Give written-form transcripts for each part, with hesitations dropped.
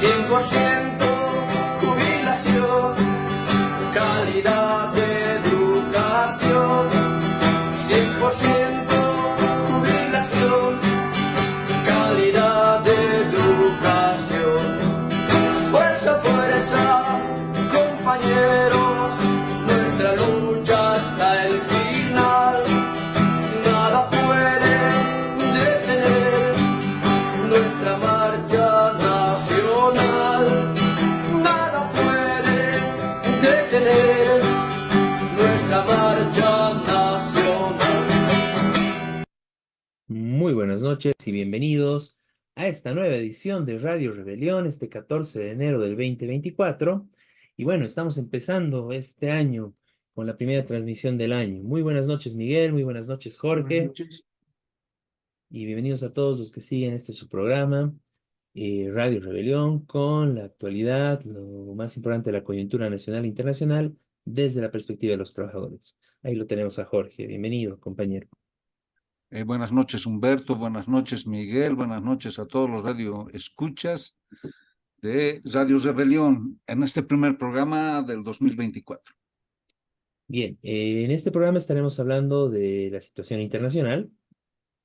100% jubilación, calidad de educación, 100% jubilación, calidad de educación. Fuerza, fuerza, compañeros, nuestra lucha hasta el final. Nada puede detener nuestra marcha nacional. Nada puede detener nuestra marcha nacional. Muy buenas noches y bienvenidos a esta nueva edición de Radio Rebelión, este 14 de enero del 2024. Y bueno, estamos empezando este año con la primera transmisión del año. Muy buenas noches, Miguel, muy buenas noches, Jorge. Buenas noches. Y bienvenidos a todos los que siguen su programa, Radio Rebelión, con la actualidad, lo más importante de la coyuntura nacional e internacional, desde la perspectiva de los trabajadores. Ahí lo tenemos a Jorge. Bienvenido, compañero. Buenas noches, Humberto. Buenas noches, Miguel. Buenas noches a todos los radio escuchas de Radio Rebelión en este primer programa del 2024. Bien, en este programa estaremos hablando de la situación internacional.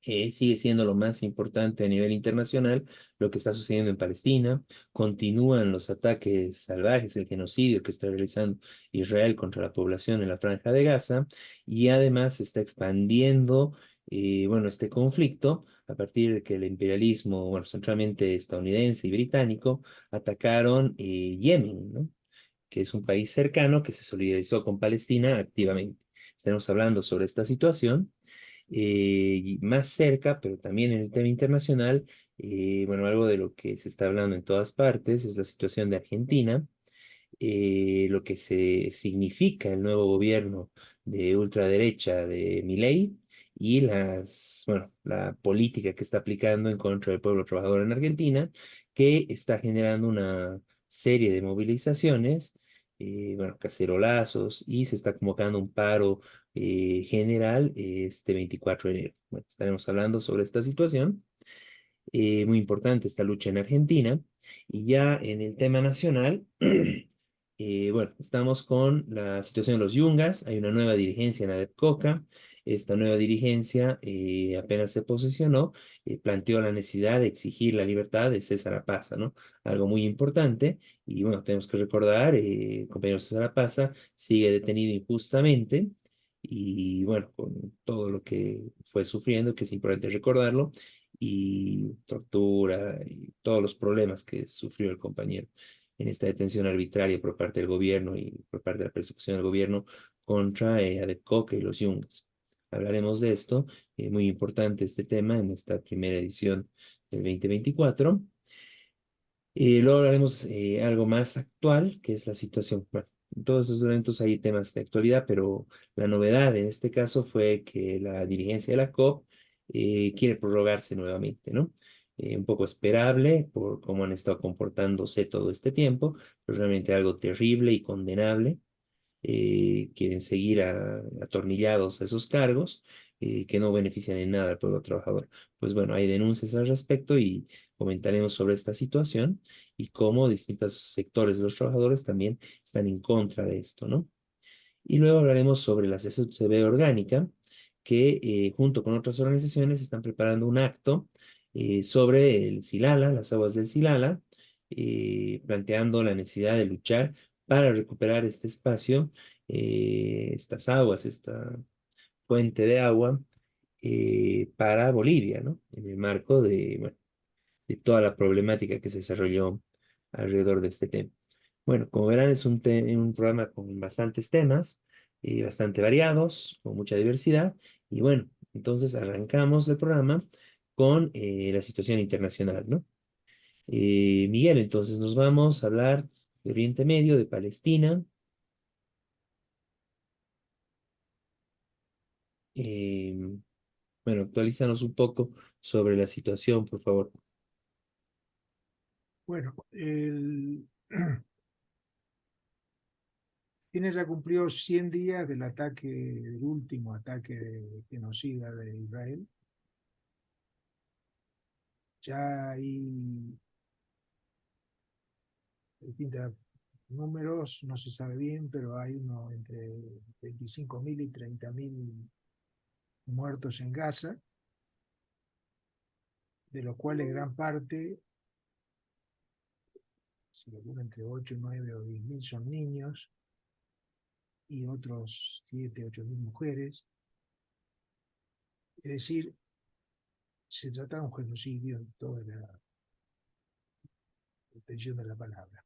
Sigue siendo lo más importante a nivel internacional lo que está sucediendo en Palestina. Continúan los ataques salvajes, el genocidio que está realizando Israel contra la población en la Franja de Gaza, y además se está expandiendo, bueno, este conflicto a partir de que el imperialismo, bueno, centralmente estadounidense y británico, atacaron Yemen, ¿no? Que es un país cercano que se solidarizó con Palestina activamente. Estaremos hablando sobre esta situación. Y más cerca, pero también en el tema internacional, bueno, algo de lo que se está hablando en todas partes es la situación de Argentina, lo que se significa el nuevo gobierno de ultraderecha de Milei y bueno, la política que está aplicando en contra del pueblo trabajador en Argentina, que está generando una serie de movilizaciones, bueno, cacerolazos, y se está convocando un paro general este 24 de enero. Bueno, estaremos hablando sobre esta situación. Muy importante esta lucha en Argentina. Y ya en el tema nacional, bueno, estamos con la situación de los Yungas. Hay una nueva dirigencia en ADEPCOCA. Esta nueva dirigencia apenas se posicionó, planteó la necesidad de exigir la libertad de César Apaza, ¿no? Algo muy importante. Y bueno, tenemos que recordar, compañero César Apaza sigue detenido injustamente. Y bueno, con todo lo que fue sufriendo, que es importante recordarlo, y tortura y todos los problemas que sufrió el compañero en esta detención arbitraria por parte del gobierno y por parte de la persecución del gobierno contra ADEPCOCA y los Yungas. Hablaremos de esto, muy importante este tema en esta primera edición del 2024. Luego hablaremos algo más actual, que es la situación. Bueno, en todos esos eventos hay temas de actualidad, pero la novedad en este caso fue que la dirigencia de la COP quiere prorrogarse nuevamente, ¿no? Un poco esperable por cómo han estado comportándose todo este tiempo, pero realmente algo terrible y condenable. Quieren seguir atornillados a esos cargos que no benefician en nada al pueblo trabajador. Pues bueno, hay denuncias al respecto y comentaremos sobre esta situación y cómo distintos sectores de los trabajadores también están en contra de esto, ¿no? Y luego hablaremos sobre la CCB orgánica, que junto con otras organizaciones están preparando un acto sobre el Silala, las aguas del Silala, planteando la necesidad de luchar para recuperar este espacio, estas aguas, esta fuente de agua para Bolivia, ¿no? En el marco de, bueno, de toda la problemática que se desarrolló alrededor de este tema. Bueno, como verán, es un programa con bastantes temas, bastante variados, con mucha diversidad. Y bueno, entonces arrancamos el programa con la situación internacional, ¿no? Miguel, entonces nos vamos a hablar de Oriente Medio, de Palestina. Em, bueno, actualízanos un poco sobre la situación, por favor. Bueno, Palestina ya cumplió 100 días del ataque, del último ataque genocida de Israel. Ya hay distintos números, no se sabe bien, pero hay uno entre 25.000 y 30.000 muertos en Gaza, de los cuales gran parte, se calcula entre 8, 9 o 10.000 son niños, y otros 7, 8.000 mujeres. Es decir, se trata de un genocidio en toda la extensión de la palabra.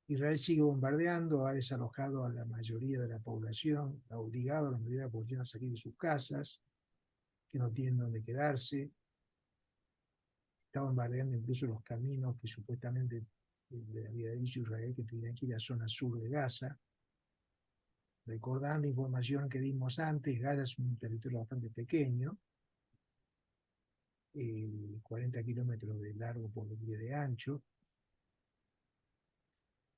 Israel sigue bombardeando, ha desalojado a la mayoría de la población, ha obligado a la mayoría de la población a salir de sus casas, que no tienen dónde quedarse. Está bombardeando incluso los caminos que supuestamente le había dicho Israel que tenían que ir a la zona sur de Gaza. Recordando información que dimos antes, Gaza es un territorio bastante pequeño, 40 kilómetros de largo por 10 de ancho,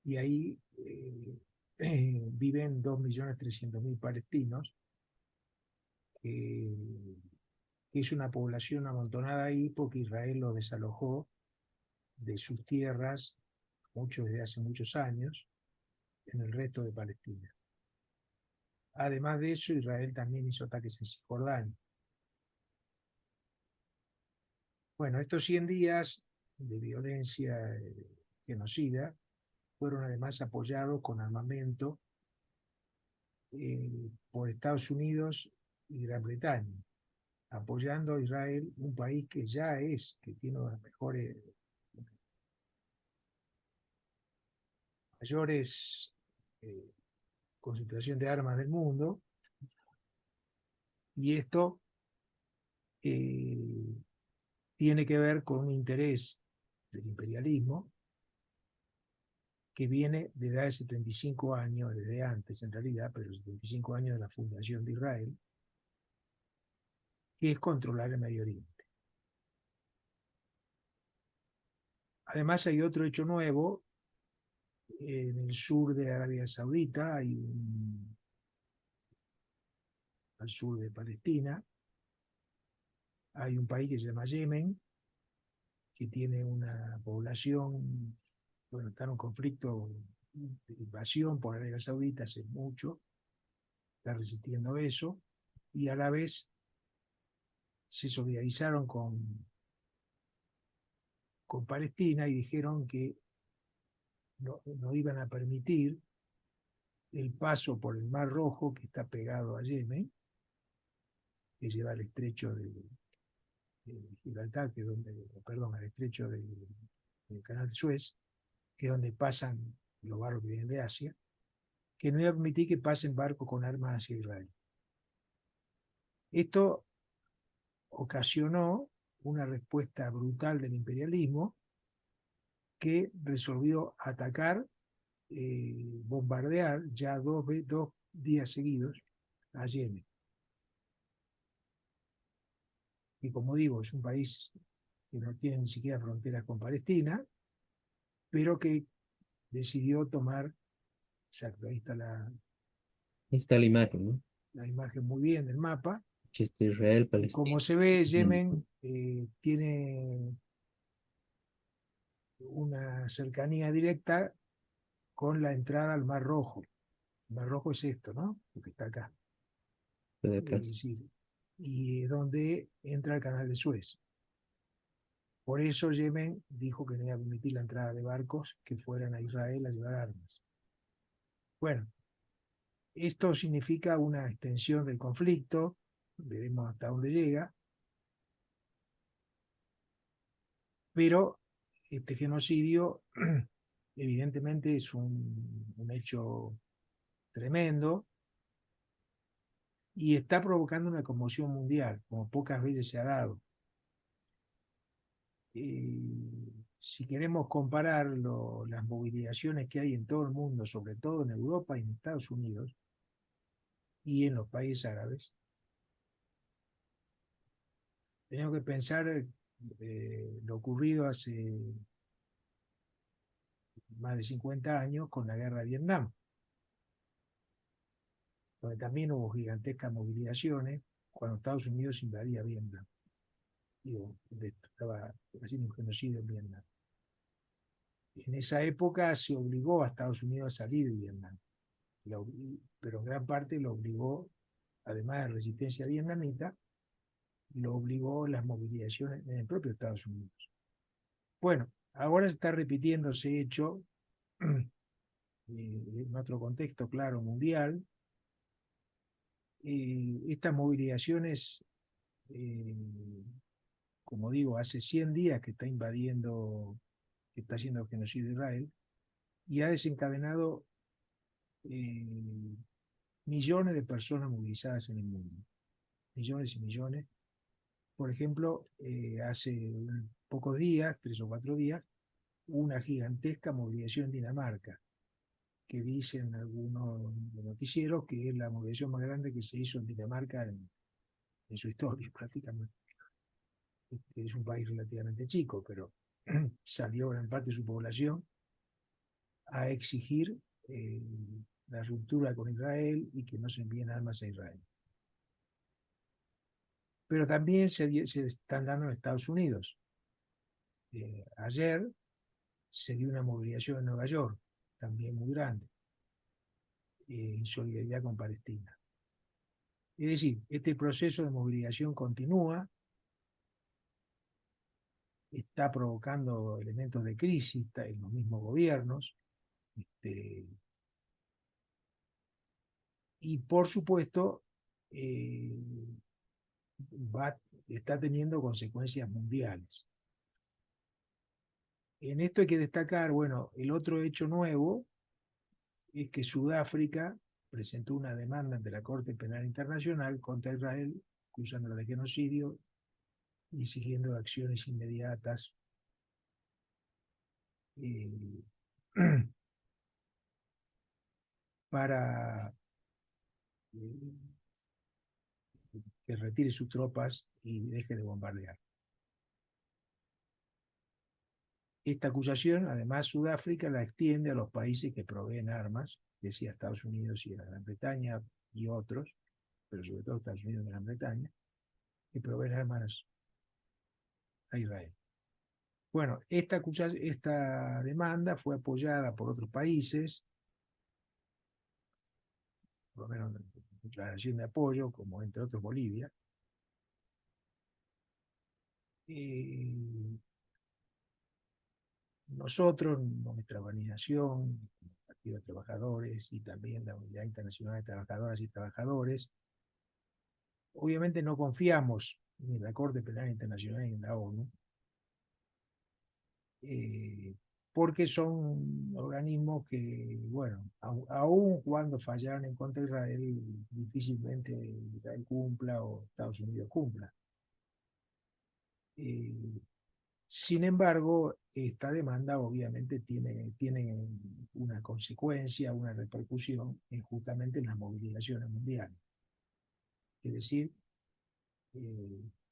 y ahí viven 2.300.000 palestinos, que es una población amontonada ahí porque Israel los desalojó de sus tierras, muchos desde hace muchos años, en el resto de Palestina. Además de eso, Israel también hizo ataques en Cisjordania. Bueno, estos 100 días de violencia genocida fueron además apoyados con armamento por Estados Unidos y Gran Bretaña, apoyando a Israel, un país que que tiene una de las mayores concentración de armas del mundo, y esto tiene que ver con un interés del imperialismo que viene desde hace 75 años, desde antes en realidad, pero 75 años de la fundación de Israel, que es controlar el Medio Oriente. Además hay otro hecho nuevo, en el sur de Arabia Saudita, al sur de Palestina, hay un país que se llama Yemen, que tiene una población, bueno, está en un conflicto de invasión por Arabia Saudita hace mucho, está resistiendo eso, y a la vez se solidarizaron con Palestina y dijeron que no iban a permitir el paso por el Mar Rojo, que está pegado a Yemen, que lleva al estrecho de Gibraltar, que es donde, perdón, al estrecho del Canal de Suez, que es donde pasan los barcos que vienen de Asia, que no iba a permitir que pasen barcos con armas hacia Israel. Esto ocasionó una respuesta brutal del imperialismo que resolvió atacar, bombardear ya dos días seguidos a Yemen. Y como digo, es un país que no tiene ni siquiera fronteras con Palestina, pero que decidió tomar, exacto, ahí está Ahí está la imagen, ¿no? la imagen muy bien del mapa. Que está Israel, Y Palestina. como se ve, Yemen tiene una cercanía directa con la entrada al Mar Rojo. El Mar Rojo es esto, ¿no? Lo que está acá. De acá. Sí. Y donde entra el Canal de Suez. Por eso Yemen dijo que no iba a permitir la entrada de barcos que fueran a Israel a llevar armas. Bueno, esto significa una extensión del conflicto, veremos hasta dónde llega, pero este genocidio evidentemente es un hecho tremendo y está provocando una conmoción mundial, como pocas veces se ha dado. Si queremos comparar las movilizaciones que hay en todo el mundo, sobre todo en Europa y en Estados Unidos y en los países árabes, tenemos que pensar lo ocurrido hace más de 50 años con la guerra de Vietnam, donde también hubo gigantescas movilizaciones cuando Estados Unidos invadía Vietnam. Digo, estaba haciendo un genocidio en Vietnam. En esa época se obligó a Estados Unidos a salir de Vietnam, pero en gran parte lo obligó, además de resistencia vietnamita, lo obligó las movilizaciones en el propio Estados Unidos. Bueno, ahora se está repitiendo ese hecho en otro contexto, claro, mundial. Estas movilizaciones, como digo, hace 100 días que está invadiendo, que está haciendo genocidio de Israel, y ha desencadenado millones de personas movilizadas en el mundo, millones y millones. Por ejemplo, hace pocos días, 3 o 4 días, hubo una gigantesca movilización en Dinamarca, que dicen algunos noticieros que es la movilización más grande que se hizo en Dinamarca en su historia, prácticamente. Es un país relativamente chico, pero salió gran parte de su población a exigir la ruptura con Israel y que no se envíen armas a Israel. Pero también se están dando en Estados Unidos. Ayer se dio una movilización en Nueva York, también muy grande, en solidaridad con Palestina. Es decir, este proceso de movilización continúa, está provocando elementos de crisis en los mismos gobiernos, y por supuesto está teniendo consecuencias mundiales. En esto hay que destacar, bueno, el otro hecho nuevo es que Sudáfrica presentó una demanda ante la Corte Penal Internacional contra Israel, acusándola de genocidio y exigiendo acciones inmediatas para que retire sus tropas y deje de bombardear. Esta acusación, además, Sudáfrica la extiende a los países que proveen armas, decía Estados Unidos y la Gran Bretaña y otros, pero sobre todo Estados Unidos y Gran Bretaña, que proveen armas a Israel. Bueno, esta demanda fue apoyada por otros países, por lo menos declaración de apoyo, como entre otros Bolivia. Nosotros, nuestra organización, el Partido de Trabajadores y también la Unidad Internacional de Trabajadoras y Trabajadores, obviamente no confiamos ni en la Corte Penal Internacional ni en la ONU, porque son organismos que, bueno, aun cuando fallaran en contra de Israel, difícilmente Israel cumpla o Estados Unidos cumpla. Sin embargo, esta demanda obviamente tiene una consecuencia, una repercusión justamente en las movilizaciones mundiales. Es decir,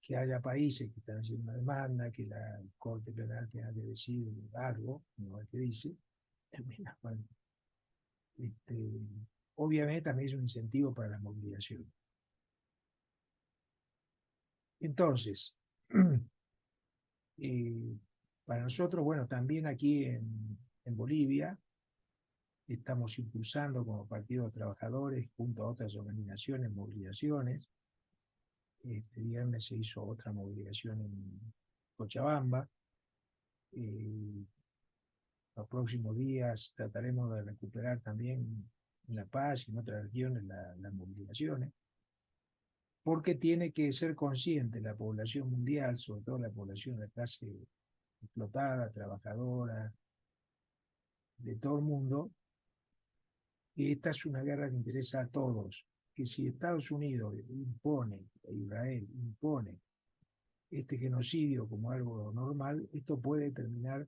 que haya países que están haciendo una demanda, que la Corte Penal tenga que decir algo, no es que dice, bueno, obviamente también es un incentivo para la movilización. Entonces, para nosotros, bueno, también aquí en Bolivia, estamos impulsando como Partido de Trabajadores, junto a otras organizaciones, movilizaciones. Este viernes se hizo otra movilización en Cochabamba. Los próximos días trataremos de recuperar también en La Paz y en otras regiones las movilizaciones, porque tiene que ser consciente la población mundial, sobre todo la población de clase explotada, trabajadora, de todo el mundo, que esta es una guerra que interesa a todos, que si Estados Unidos impone, Israel impone este genocidio como algo normal, esto puede terminar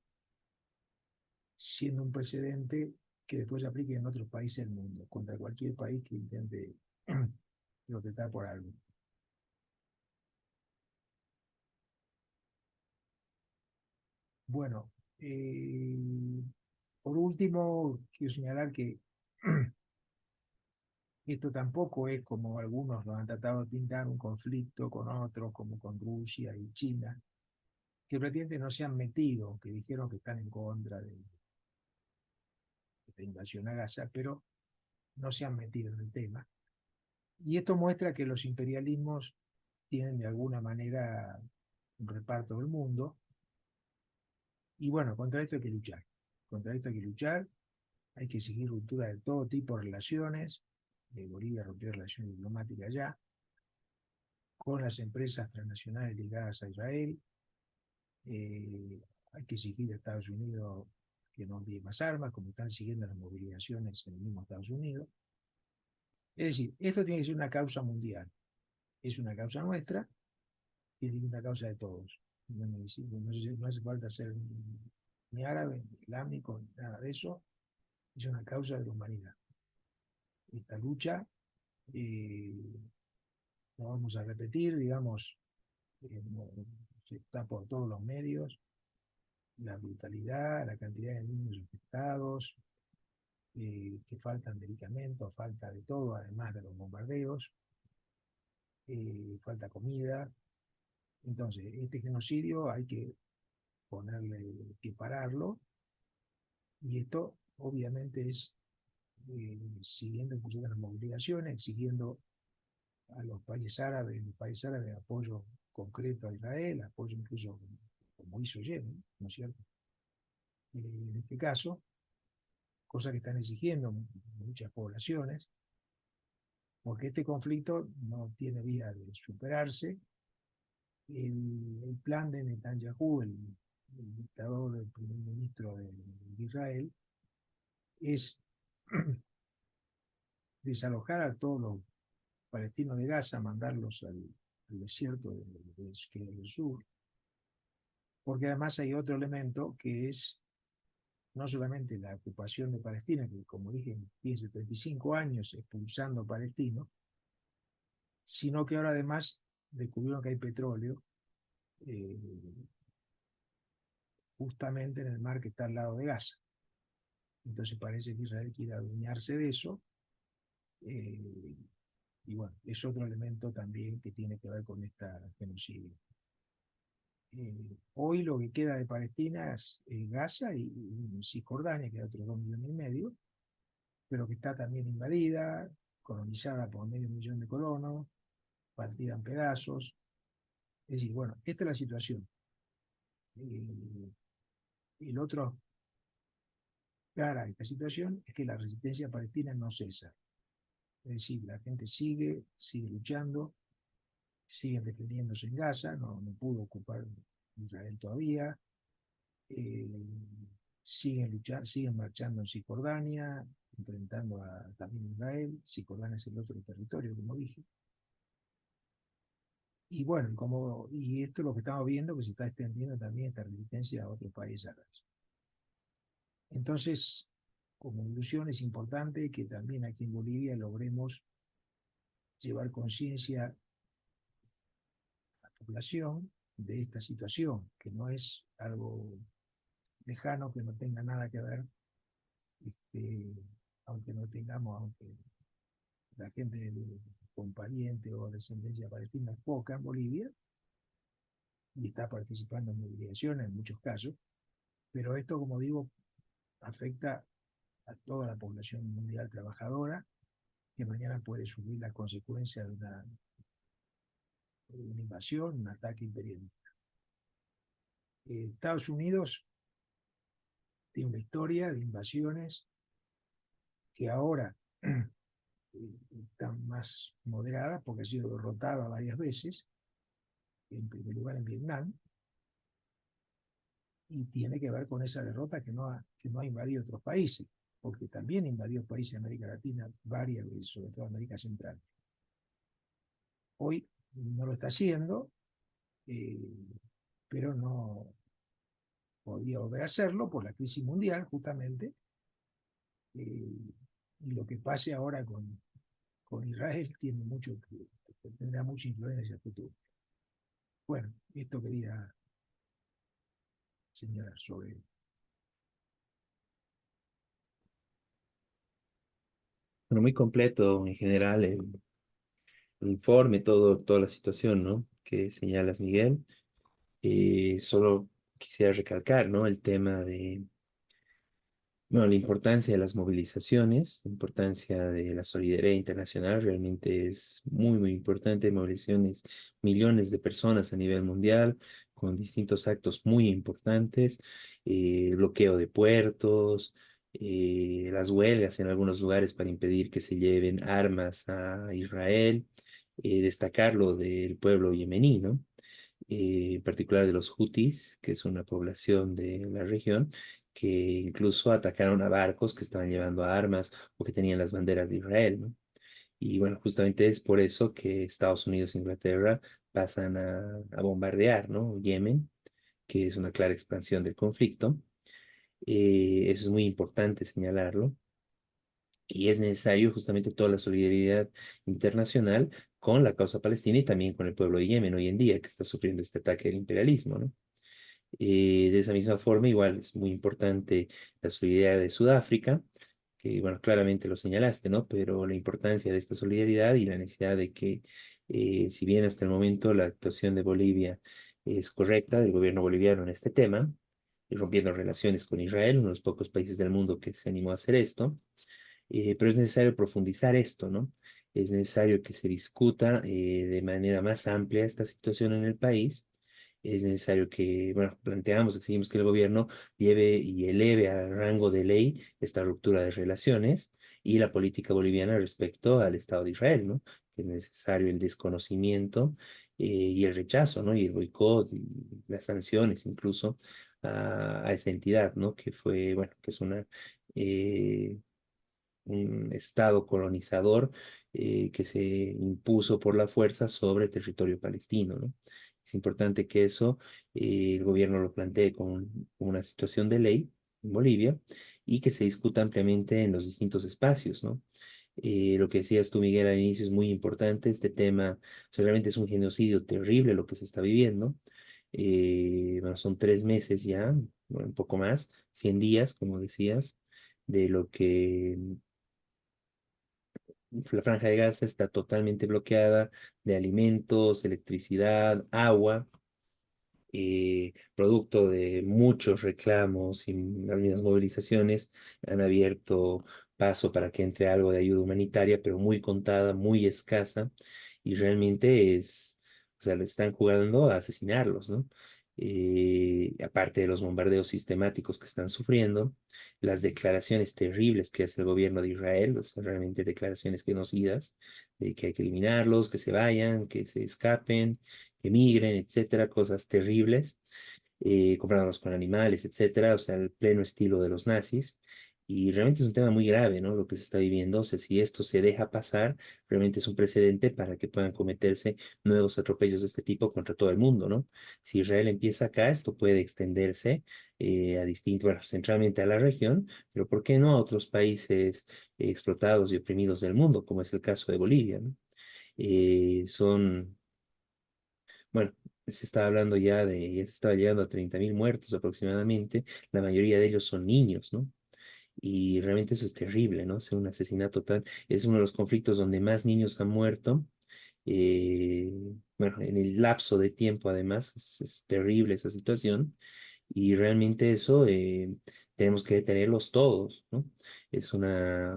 siendo un precedente que después se aplique en otros países del mundo, contra cualquier país que intente protestar por algo. Bueno, por último, quiero señalar que esto tampoco es, como algunos lo han tratado de pintar, un conflicto con otros, como con Rusia y China, que prácticamente no se han metido, que dijeron que están en contra la invasión a Gaza, pero no se han metido en el tema. Y esto muestra que los imperialismos tienen de alguna manera un reparto del mundo. Y bueno, contra esto hay que luchar. Contra esto hay que luchar. Hay que exigir ruptura de todo tipo de relaciones. Bolivia rompió relaciones diplomáticas ya con las empresas transnacionales ligadas a Israel. Hay que exigir a Estados Unidos que no envíe más armas, como están siguiendo las movilizaciones en el mismo Estados Unidos. Es decir, esto tiene que ser una causa mundial. Es una causa nuestra y es una causa de todos. No hace falta ser ni árabe, ni islámico, ni nada de eso. Es una causa de la humanidad. Esta lucha no vamos a repetir, digamos, se está por todos los medios, la brutalidad, la cantidad de niños afectados, que faltan medicamentos, falta de todo, además de los bombardeos, falta comida. Entonces, este genocidio hay que que pararlo, y esto obviamente es siguiendo incluso las movilizaciones, exigiendo a los países árabes, apoyo concreto a Israel, apoyo incluso como hizo Yemen, ¿no es cierto? En este caso, cosa que están exigiendo muchas poblaciones, porque este conflicto no tiene vía de superarse. El plan de Netanyahu, el dictador, el primer ministro de Israel, es desalojar a todos los palestinos de Gaza, mandarlos al desierto del sur, porque además hay otro elemento que es no solamente la ocupación de Palestina, que como dije, tiene 75 años expulsando palestinos, sino que ahora además descubrieron que hay petróleo justamente en el mar que está al lado de Gaza. Entonces parece que Israel quiere adueñarse de eso. Y bueno, es otro elemento también que tiene que ver con esta genocidio. Hoy lo que queda de Palestina es Gaza y Cisjordania, que es otros 2,5 millones, pero que está también invadida, colonizada por 500,000 de colonos, partida en pedazos. Es decir, bueno, esta es la situación. Y el otro cara a esta situación es que la resistencia palestina no cesa. Es decir, la gente sigue luchando, siguen defendiéndose en Gaza, no pudo ocupar Israel todavía, siguen luchando, siguen marchando en Cisjordania, enfrentando también a Israel. Cisjordania es el otro territorio, como dije. Y bueno, y esto es lo que estamos viendo, que se está extendiendo también esta resistencia a otros países árabes. Entonces, como ilusión es importante que también aquí en Bolivia logremos llevar conciencia a la población de esta situación, que no es algo lejano, que no tenga nada que ver, aunque la gente con pariente o descendencia palestina es poca en Bolivia, y está participando en movilizaciones en muchos casos, pero esto, como digo, afecta a toda la población mundial trabajadora, que mañana puede sufrir las consecuencias de una invasión, un ataque imperialista. Estados Unidos tiene una historia de invasiones que ahora están más moderadas porque ha sido derrotada varias veces, en primer lugar en Vietnam, y tiene que ver con esa derrota que no ha invadido otros países, porque también invadió países de América Latina varias veces, sobre todo América Central. Hoy no lo está haciendo, pero no podía volver a hacerlo por la crisis mundial, justamente, y lo que pase ahora con Israel tendrá mucha influencia en el futuro. Bueno, esto quería señalar sobre. Bueno, muy completo en general el informe, toda la situación, ¿no? Que señalas, Miguel. Solo quisiera recalcar, ¿no? El tema Bueno, la importancia de las movilizaciones, la importancia de la solidaridad internacional realmente es muy, muy importante. Movilizaciones, millones de personas a nivel mundial con distintos actos muy importantes, bloqueo de puertos, las huelgas en algunos lugares para impedir que se lleven armas a Israel, destacar lo del pueblo yemení, ¿no? En particular de los hutis, que es una población de la región, que incluso atacaron a barcos que estaban llevando armas o que tenían las banderas de Israel, ¿no? Y bueno, justamente es por eso que Estados Unidos e Inglaterra pasan a bombardear, ¿no? Yemen, que es una clara expansión del conflicto. Eso es muy importante señalarlo. Y es necesario justamente toda la solidaridad internacional con la causa palestina y también con el pueblo de Yemen hoy en día, que está sufriendo este ataque del imperialismo, ¿no? De esa misma forma, igual es muy importante la solidaridad de Sudáfrica, que, bueno, claramente lo señalaste, ¿no? Pero la importancia de esta solidaridad y la necesidad de que, si bien hasta el momento la actuación de Bolivia es correcta, del gobierno boliviano en este tema, rompiendo relaciones con Israel, uno de los pocos países del mundo que se animó a hacer esto, pero es necesario profundizar esto, ¿no? Es necesario que se discuta de manera más amplia esta situación en el país. Es necesario que, bueno, planteamos, exigimos que el gobierno lleve y eleve al rango de ley esta ruptura de relaciones y la política boliviana respecto al Estado de Israel, ¿no? Que es necesario el desconocimiento y el rechazo, ¿no? Y el boicot y las sanciones incluso a esa entidad, ¿no? Que fue, bueno, que es eh, un estado colonizador que se impuso por la fuerza sobre el territorio palestino, ¿no? Es importante que eso el gobierno lo plantee con una situación de ley en Bolivia y que se discuta ampliamente en los distintos espacios, ¿no? Lo que decías tú, Miguel, al inicio es muy importante. Este tema, o sea, realmente es un genocidio terrible lo que se está viviendo. Bueno, son 3 meses ya, bueno, un poco más, 100 días, como decías, de lo que la franja de Gaza está totalmente bloqueada de alimentos, electricidad, agua, producto de muchos reclamos y las mismas movilizaciones, han abierto paso para que entre algo de ayuda humanitaria, pero muy contada, muy escasa, y realmente es, o sea, le están jugando a asesinarlos, ¿no? Aparte de los bombardeos sistemáticos que están sufriendo, las declaraciones terribles que hace el gobierno de Israel, o sea, realmente declaraciones genocidas, de que hay que eliminarlos, que se vayan, que se escapen, que migren, etcétera, cosas terribles, comparándolos con animales, etcétera, o sea, el pleno estilo de los nazis. Y realmente es un tema muy grave, ¿no? Lo que se está viviendo. O sea, si esto se deja pasar, realmente es un precedente para que puedan cometerse nuevos atropellos de este tipo contra todo el mundo, ¿no? Si Israel empieza acá, esto puede extenderse a distintos, bueno, centralmente a la región, pero ¿por qué no a otros países explotados y oprimidos del mundo, como es el caso de Bolivia, ¿no? Son bueno, se está hablando ya se estaba llegando a 30.000 muertos aproximadamente, la mayoría de ellos son niños, ¿no? Y realmente eso es terrible, ¿no? Es un asesinato total, es uno de los conflictos donde más niños han muerto. eh, bueno, en el lapso de tiempo además, es terrible esa situación y realmente eso tenemos que detenerlos todos, ¿no?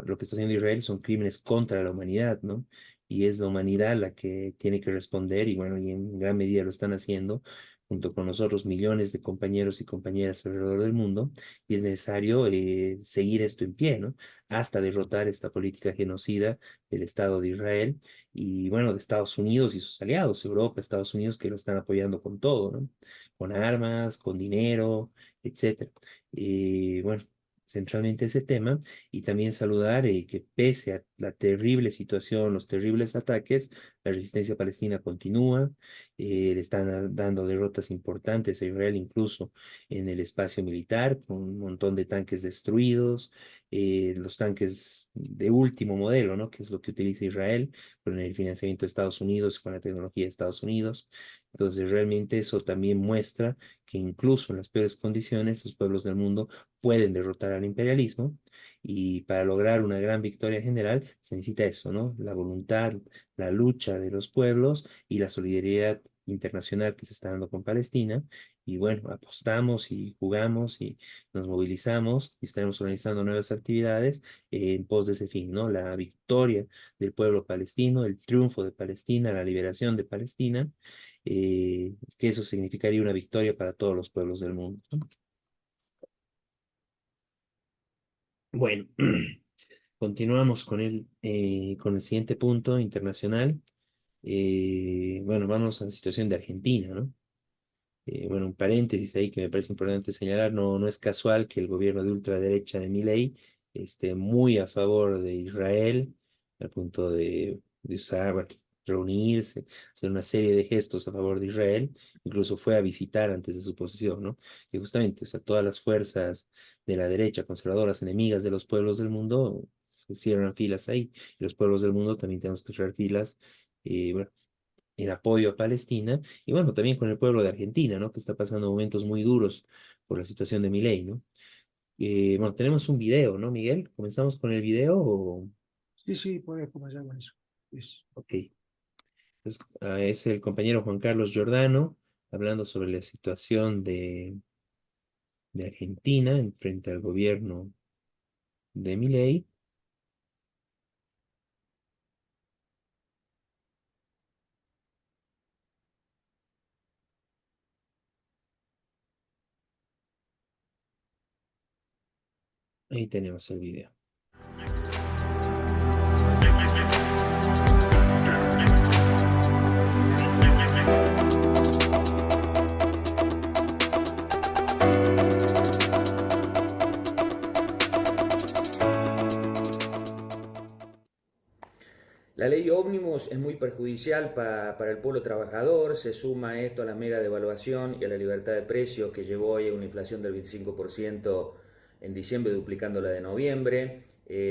Lo que está haciendo Israel son crímenes contra la humanidad, ¿no? Y es la humanidad la que tiene que responder y bueno, y en gran medida lo están haciendo junto con nosotros millones de compañeros y compañeras alrededor del mundo y es necesario seguir esto en pie, ¿no? Hasta derrotar esta política genocida del Estado de Israel y bueno, de Estados Unidos y sus aliados, Europa, Estados Unidos, que lo están apoyando con todo, ¿no? Con armas, con dinero, etcétera. Bueno, centralmente ese tema y también saludar que pese a la terrible situación, los terribles ataques, la resistencia palestina continúa, le están dando derrotas importantes a Israel incluso en el espacio militar, con un montón de tanques destruidos, los tanques de último modelo, ¿no? Que es lo que utiliza Israel con el financiamiento de Estados Unidos, con la tecnología de Estados Unidos. Entonces, realmente eso también muestra que incluso en las peores condiciones, los pueblos del mundo pueden derrotar al imperialismo y para lograr una gran victoria general se necesita eso, ¿no? La voluntad, la lucha de los pueblos y la solidaridad internacional que se está dando con Palestina y bueno, apostamos y jugamos y nos movilizamos y estaremos organizando nuevas actividades en pos de ese fin, ¿no? La victoria del pueblo palestino, el triunfo de Palestina, la liberación de Palestina, que eso significaría una victoria para todos los pueblos del mundo, ¿no? Bueno, continuamos con el siguiente punto internacional. Bueno, vamos a la situación de Argentina, ¿no? Bueno, un paréntesis ahí que me parece importante señalar, no es casual que el gobierno de ultraderecha de Milei esté muy a favor de Israel, al punto de usar, bueno, reunirse, hacer una serie de gestos a favor de Israel, incluso fue a visitar antes de su posición, ¿no? Que justamente, o sea, todas las fuerzas de la derecha, conservadoras, enemigas de los pueblos del mundo, se cierran filas ahí, y los pueblos del mundo también tenemos que cerrar filas, bueno, en apoyo a Palestina, y bueno, también con el pueblo de Argentina, ¿no? Que está pasando momentos muy duros por la situación de Milei, ¿no? Bueno, tenemos un video, ¿no, Miguel? ¿Comenzamos con el video o...? Sí, sí, puedes comenzar con eso. Ok. Entonces, es el compañero Juan Carlos Giordano hablando sobre la situación de Argentina en frente al gobierno de Milei. Ahí tenemos el video. La ley ómnibus es muy perjudicial para el pueblo trabajador, se suma esto a la mega devaluación y a la libertad de precios que llevó hoy a una inflación del 25% en diciembre, duplicando la de noviembre.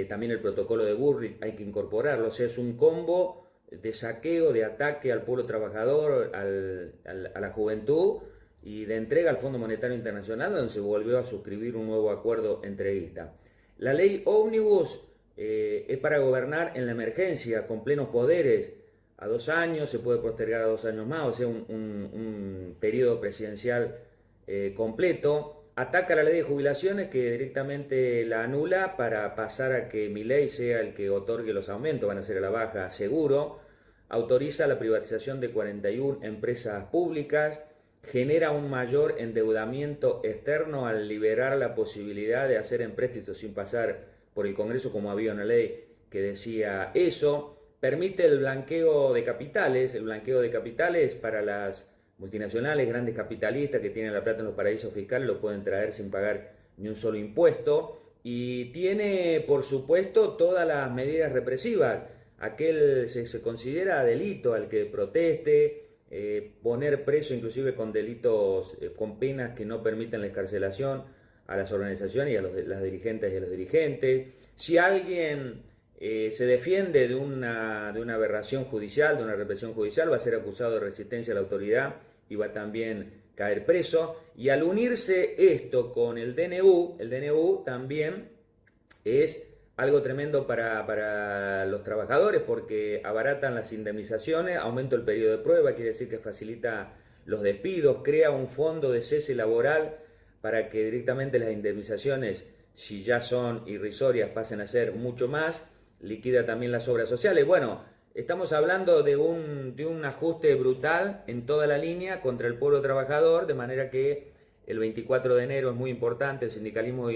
También el protocolo de Burritt hay que incorporarlo, o sea, es un combo de saqueo, de ataque al pueblo trabajador, a la juventud y de entrega al Fondo Monetario Internacional, donde se volvió a suscribir un nuevo acuerdo entreguista. La ley ómnibus es para gobernar en la emergencia, con plenos poderes. A 2 años, se puede postergar a 2 años más, o sea, un periodo presidencial completo. Ataca la ley de jubilaciones, que directamente la anula para pasar a que Milei sea el que otorgue los aumentos, van a ser a la baja seguro. Autoriza la privatización de 41 empresas públicas, genera un mayor endeudamiento externo al liberar la posibilidad de hacer empréstitos sin pasar por el Congreso, como había una ley que decía eso. Permite el blanqueo de capitales para las multinacionales, grandes capitalistas que tienen la plata en los paraísos fiscales, lo pueden traer sin pagar ni un solo impuesto. Y tiene, por supuesto, todas las medidas represivas. Aquel se considera delito al que proteste, poner preso inclusive con delitos, con penas que no permiten la excarcelación a las organizaciones y a las dirigentes y a los dirigentes. Si alguien se defiende de una aberración judicial, de una represión judicial, va a ser acusado de resistencia a la autoridad y va a también caer preso. Y al unirse esto con el DNU también es algo tremendo para los trabajadores, porque abaratan las indemnizaciones, aumenta el periodo de prueba, quiere decir que facilita los despidos, crea un fondo de cese laboral para que directamente las indemnizaciones, si ya son irrisorias, pasen a ser mucho más, liquida también las obras sociales. Bueno, estamos hablando de un ajuste brutal en toda la línea contra el pueblo trabajador, de manera que el 24 de enero es muy importante, el sindicalismo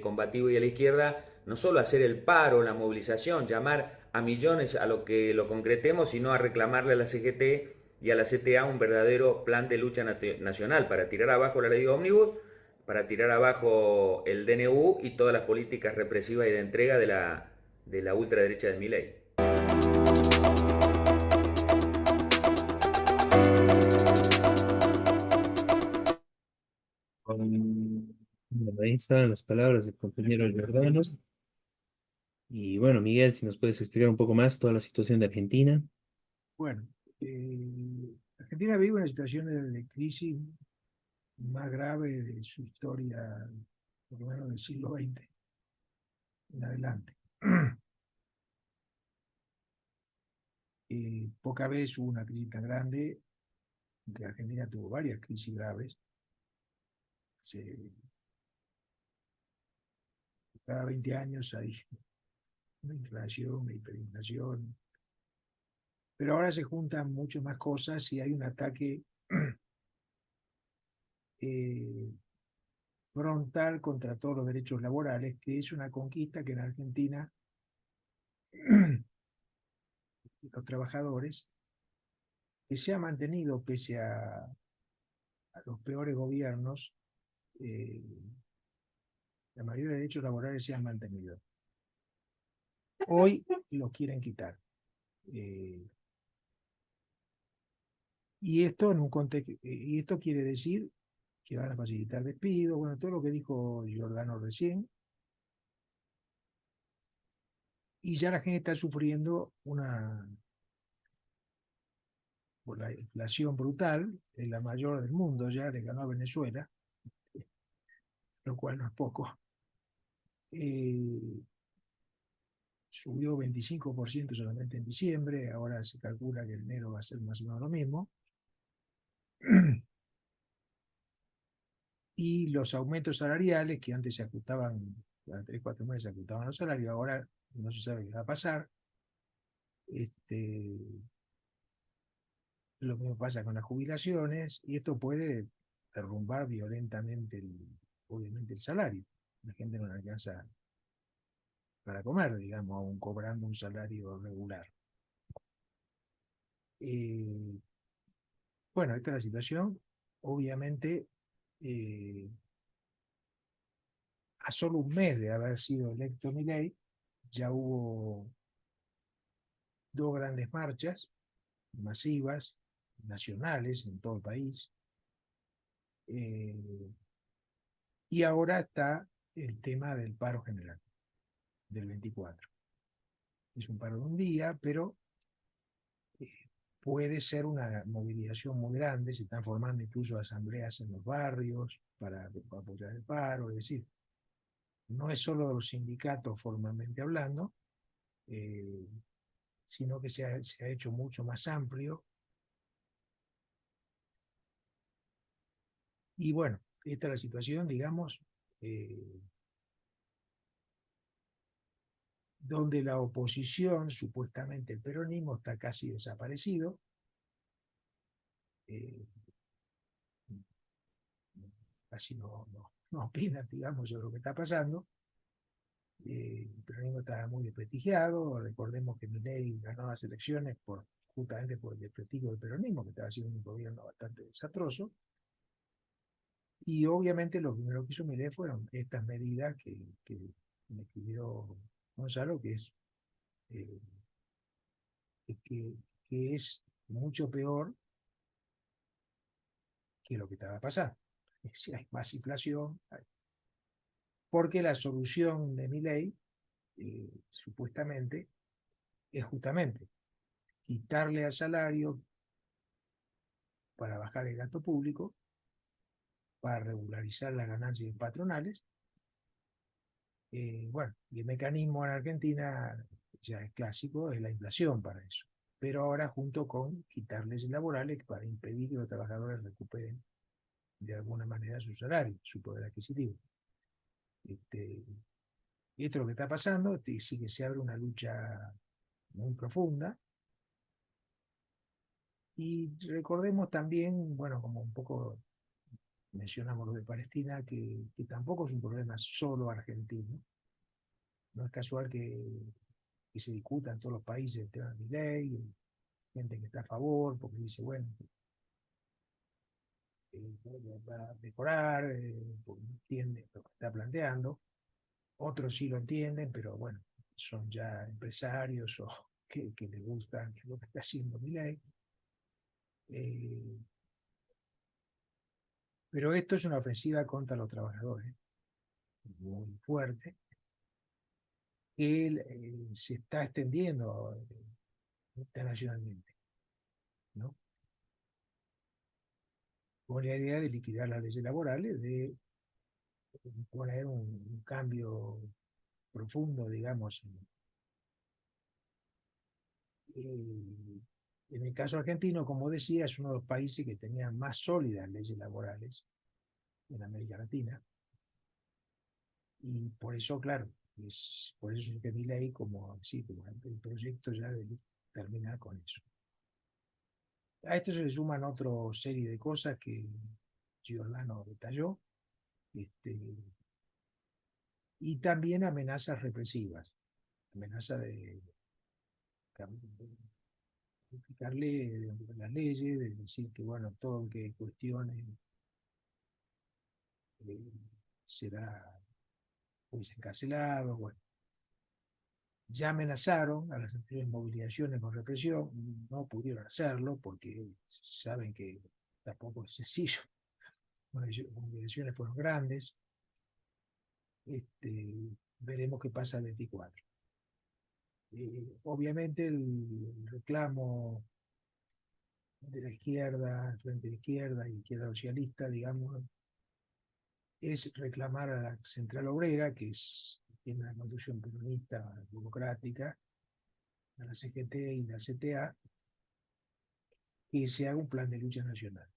combativo y a la izquierda, no solo hacer el paro, la movilización, llamar a millones a lo que lo concretemos, sino a reclamarle a la CGT y a la CTA un verdadero plan de lucha nacional para tirar abajo la ley de ómnibus, para tirar abajo el DNU y todas las políticas represivas y de entrega de la ultraderecha de Milei. Bueno, ahí están las palabras del compañero Giordano. Y bueno, Miguel, si nos puedes explicar un poco más toda la situación de Argentina. Bueno, Argentina vive una situación de crisis más grave de su historia, por lo menos del siglo XX en adelante. Poca vez hubo una crisis tan grande, aunque Argentina tuvo varias crisis graves, cada 20 años hay una inflación, una hiperinflación, pero ahora se juntan mucho más cosas y hay un ataque eh, frontal contra todos los derechos laborales, que es una conquista que en Argentina los trabajadores, que se ha mantenido pese a los peores gobiernos, eh, la mayoría de derechos laborales se han mantenido. Hoy los quieren quitar. Y esto en un contexto, y esto quiere decir que van a facilitar despidos, bueno, todo lo que dijo Giordano recién, y ya la gente está sufriendo por la inflación brutal, es la mayor del mundo, ya le ganó a Venezuela, lo cual no es poco. Subió 25% solamente en diciembre, ahora se calcula que en enero va a ser más o menos lo mismo. Y los aumentos salariales, que antes se ajustaban, cada 3 4 meses se ajustaban los salarios, ahora no se sabe qué va a pasar. Lo mismo pasa con las jubilaciones, y esto puede derrumbar violentamente, obviamente, el salario. La gente no le alcanza para comer, digamos, aún cobrando un salario regular. Bueno, esta es la situación. Obviamente, a solo un mes de haber sido electo Milei, ya hubo 2 grandes marchas masivas, nacionales, en todo el país. Y ahora está el tema del paro general, del 24. Es un paro de un día, pero eh, puede ser una movilización muy grande. Se están formando incluso asambleas en los barrios para apoyar el paro. Es decir, no es solo de los sindicatos formalmente hablando, eh, sino que se ha hecho mucho más amplio. Y bueno, esta es la situación, digamos, donde la oposición, supuestamente el peronismo, está casi desaparecido. Eh, Casi no opinan, digamos, sobre lo que está pasando. El peronismo está muy desprestigiado. Recordemos que Milei ganó las elecciones justamente por el desprestigio del peronismo, que estaba haciendo un gobierno bastante desastroso. Y obviamente lo primero que hizo Milei fueron estas medidas que me escribió Gonzalo, eh, que, que es mucho peor que lo que estaba pasando. Es decir, hay más inflación, porque la solución de Milei, supuestamente, es justamente quitarle al salario para bajar el gasto público, para regularizar las ganancias patronales. Bueno, y el mecanismo en Argentina ya es clásico, es la inflación para eso. Pero ahora junto con quitar leyes laborales para impedir que los trabajadores recuperen de alguna manera su salario, su poder adquisitivo. Y esto es lo que está pasando. Sí que se abre una lucha muy profunda. Y recordemos también, bueno, como un poco mencionamos lo de Palestina, que tampoco es un problema solo argentino. No es casual que se discuta en todos los países el tema de Milei, gente que está a favor, porque dice, bueno, va a mejorar, porque no entiende lo que está planteando. Otros sí lo entienden, pero bueno, son ya empresarios o que les gusta lo que está haciendo Milei. Pero esto es una ofensiva contra los trabajadores, muy fuerte, que se está extendiendo internacionalmente, ¿no? Con la idea de liquidar las leyes laborales, de poner un cambio profundo, digamos. En el caso argentino, como decía, es uno de los países que tenía más sólidas leyes laborales en América Latina. Y por eso, claro, por eso es que Milei, como, sí, como el proyecto ya de terminar con eso. A esto se le suman otra serie de cosas que Giordano detalló, este, y también amenazas represivas, amenaza de modificarle las leyes, de decir que, bueno, todo el que cuestione eh, será pues encarcelado. Bueno, ya amenazaron a las anteriores movilizaciones con represión, no pudieron hacerlo porque saben que tampoco es sencillo. Las movilizaciones fueron grandes. Veremos qué pasa el 24. Obviamente el reclamo de la izquierda, frente a la izquierda y izquierda socialista, digamos, es reclamar a la Central Obrera, que tiene una conducción peronista democrática, a la CGT y la CTA, que se haga un plan de lucha nacional.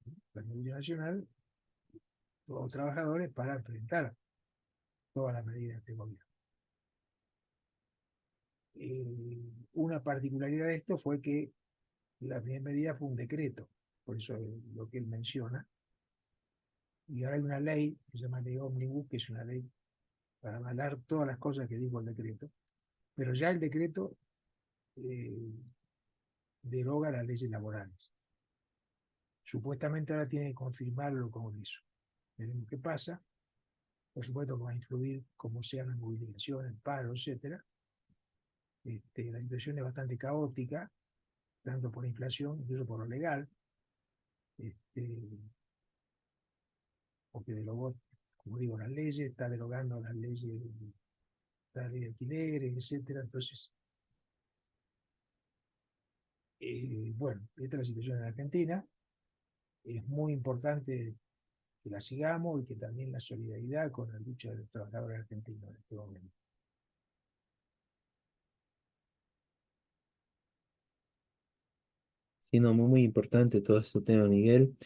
Un plan de lucha nacional, todos los trabajadores, para enfrentar todas las medidas de este gobierno. Una particularidad de esto fue que la primera medida fue un decreto, por eso lo que él menciona, y ahora hay una ley que se llama ley ómnibus, que es una ley para avalar todas las cosas que dijo el decreto, pero ya el decreto eh, deroga las leyes laborales. Supuestamente ahora tiene que confirmarlo el Congreso. Veremos qué pasa. Por supuesto que va a influir cómo sean las movilizaciones, el paro, etc. La situación es bastante caótica, tanto por la inflación, incluso por lo legal, porque derogó, como digo, las leyes, está derogando las leyes, la ley de alquileres, etc. Entonces, bueno, esta es la situación en Argentina. Es muy importante que la sigamos y que también la solidaridad con la lucha de los trabajadores argentinos en este momento. Sí, no, muy importante todo este tema, Miguel.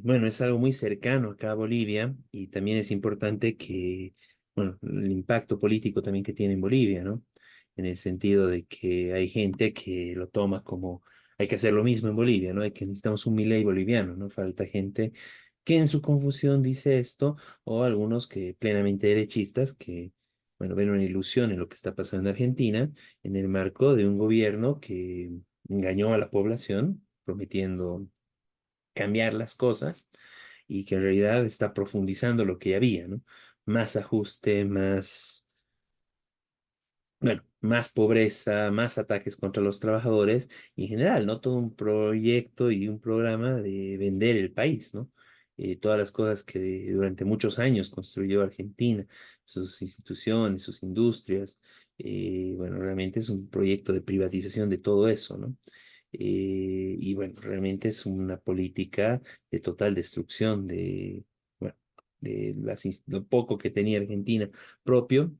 Bueno, es algo muy cercano acá a Bolivia y también es importante que, bueno, el impacto político también que tiene en Bolivia, ¿no? En el sentido de que hay gente que lo toma como hay que hacer lo mismo en Bolivia, ¿no? Hay que necesitamos un Milei boliviano, ¿no? Falta gente que en su confusión dice esto, o algunos que plenamente derechistas que, bueno, ven una ilusión en lo que está pasando en Argentina en el marco de un gobierno que engañó a la población prometiendo cambiar las cosas y que en realidad está profundizando lo que ya había, ¿no? Más ajuste, más, bueno, más pobreza, más ataques contra los trabajadores y en general, ¿no? Todo un proyecto y un programa de vender el país, ¿no? Todas las cosas que durante muchos años construyó Argentina, sus instituciones, sus industrias, bueno, realmente es un proyecto de privatización de todo eso, ¿no? Y bueno, realmente es una política de total destrucción bueno, lo poco que tenía Argentina propio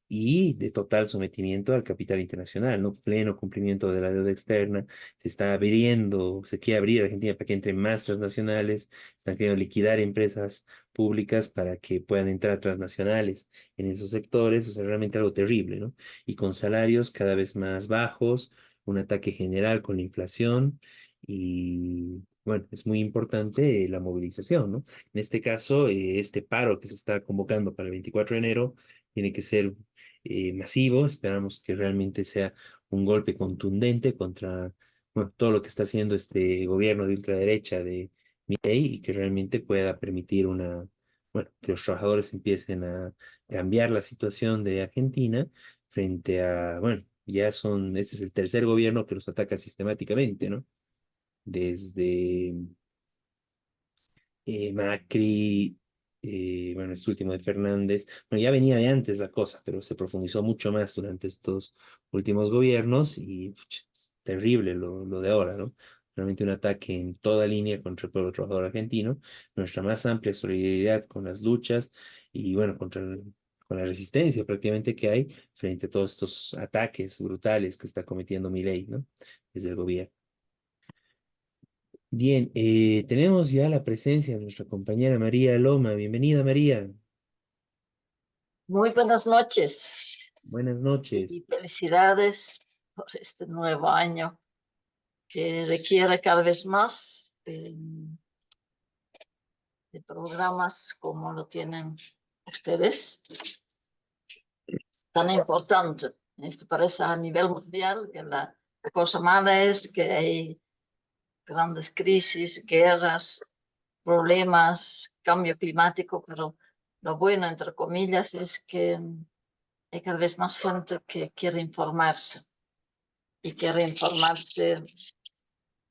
y de total sometimiento al capital internacional, ¿no? Pleno cumplimiento de la deuda externa, se está abriendo, se quiere abrir Argentina para que entren más transnacionales, están queriendo liquidar empresas públicas para que puedan entrar transnacionales en esos sectores, o sea, realmente algo terrible, ¿no? Y con salarios cada vez más bajos, un ataque general con la inflación y bueno, es muy importante la movilización, ¿no? En este caso, este paro que se está convocando para el 24 de enero tiene que ser masivo, esperamos que realmente sea un golpe contundente contra, bueno, todo lo que está haciendo este gobierno de ultraderecha de Milei y que realmente pueda permitir bueno, que los trabajadores empiecen a cambiar la situación de Argentina frente a, bueno, este es el tercer gobierno que los ataca sistemáticamente, ¿no? Desde Macri, bueno, este último de Fernández, bueno, ya venía de antes la cosa, pero se profundizó mucho más durante estos últimos gobiernos y pucha, es terrible lo de ahora, ¿no? Realmente un ataque en toda línea contra el pueblo trabajador argentino, nuestra más amplia solidaridad con las luchas y bueno, con la resistencia prácticamente que hay frente a todos estos ataques brutales que está cometiendo Milei, ¿no? Desde el gobierno. Bien, tenemos ya la presencia de nuestra compañera María Loma. Bienvenida, María. Muy buenas noches Buenas y noches. felicidades por este nuevo año que requiere cada vez más de programas como lo tienen ustedes, tan importante. Esto parece a nivel mundial que la cosa mala es que hay grandes crisis, guerras, problemas, cambio climático, pero lo bueno, entre comillas, es que hay cada vez más gente que quiere informarse y quiere informarse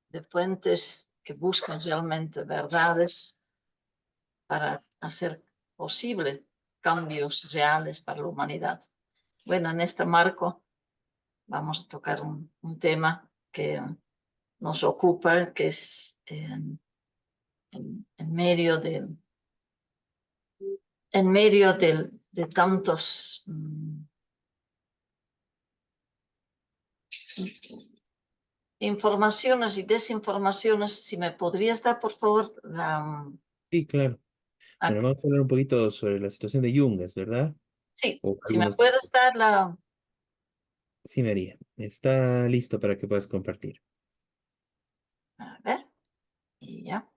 de fuentes que buscan realmente verdades para hacer posible cambios reales para la humanidad. Bueno, en este marco vamos a tocar un tema que nos ocupa, que es en medio de tantos informaciones y desinformaciones. Si me podrías dar, por favor, Sí, claro. Bueno, vamos a hablar un poquito sobre la situación de Yungas, ¿verdad? sí, O si me algunos... puedes dar Sí, María. Está listo para que puedas compartir. a ver, y ya.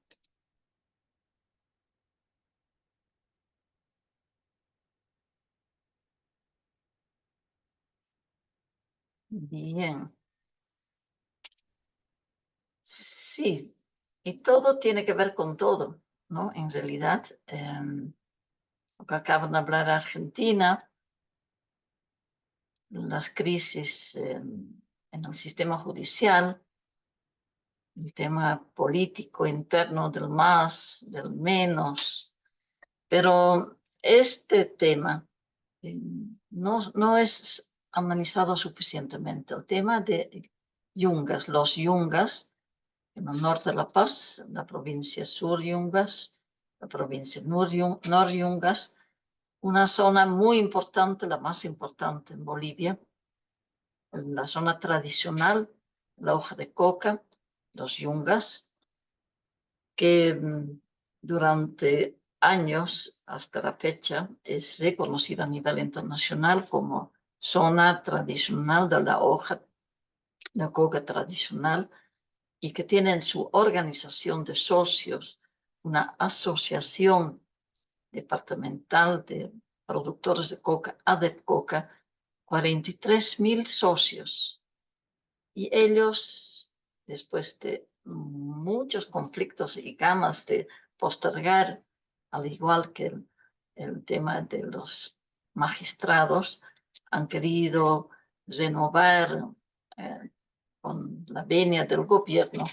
Bien. Sí, y todo tiene que ver con todo, ¿no? En realidad, lo que acaban de hablar Argentina, las crisis en el sistema judicial, el tema político interno del más, del menos, pero este tema no es analizado suficientemente. El tema de Yungas, los Yungas, en el norte de La Paz, la provincia Sur Yungas, la provincia Nor Yungas, una zona muy importante, la más importante en Bolivia, la zona tradicional, la hoja de coca, los Yungas, que durante años hasta la fecha es reconocida a nivel internacional como zona tradicional de la hoja de coca tradicional y que tienen su organización de socios, una asociación departamental de productores de coca, ADEPCOCA, 43.000 socios. Y ellos, después de muchos conflictos y ganas de postergar, al igual que el tema de los magistrados, han querido renovar con la venia del gobierno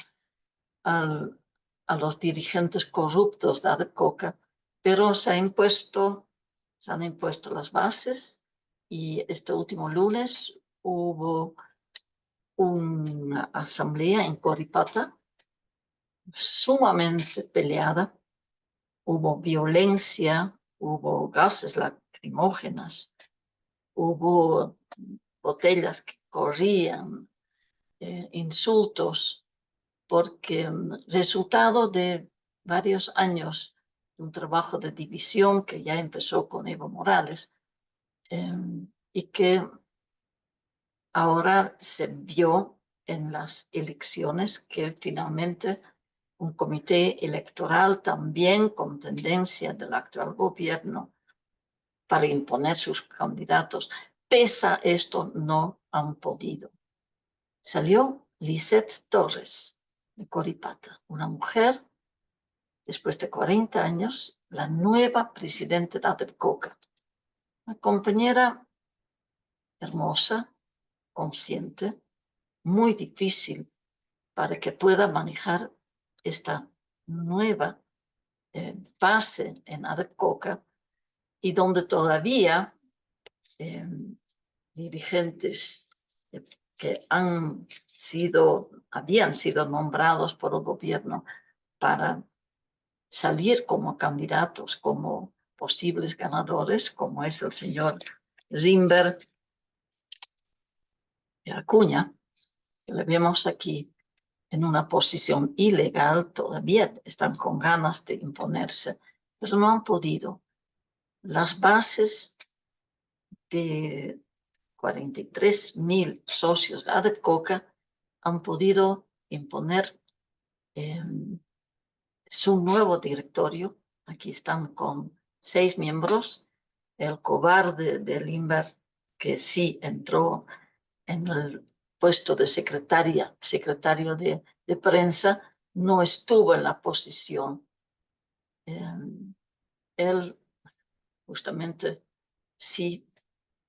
a los dirigentes corruptos de ADEPCOCA, pero se han impuesto las bases y este último lunes hubo una asamblea en Coripata sumamente peleada, hubo violencia, hubo gases lacrimógenas, hubo botellas que corrían, insultos, porque resultado de varios años de un trabajo de división que ya empezó con Evo Morales y que ahora se vio en las elecciones que finalmente un comité electoral también con tendencia del actual gobierno para imponer sus candidatos. Pese a esto, no han podido. Salió Lisette Torres de Coripata, una mujer, después de 40 años, la nueva presidenta de ADEPCOCA. Una compañera hermosa, consciente, muy difícil para que pueda manejar esta nueva base en ADEPCOCA y donde todavía dirigentes que habían sido nombrados por el gobierno para salir como candidatos, como posibles ganadores, como es el señor Zimber y Acuña, que le vemos aquí, en una posición ilegal, todavía están con ganas de imponerse, pero no han podido. Las bases de 43.000 socios de ADEPCOCA han podido imponer su nuevo directorio. Aquí están con 6 miembros. El cobarde de Limber, que sí entró en el puesto de secretario de prensa, no estuvo en la posición. Él justamente sí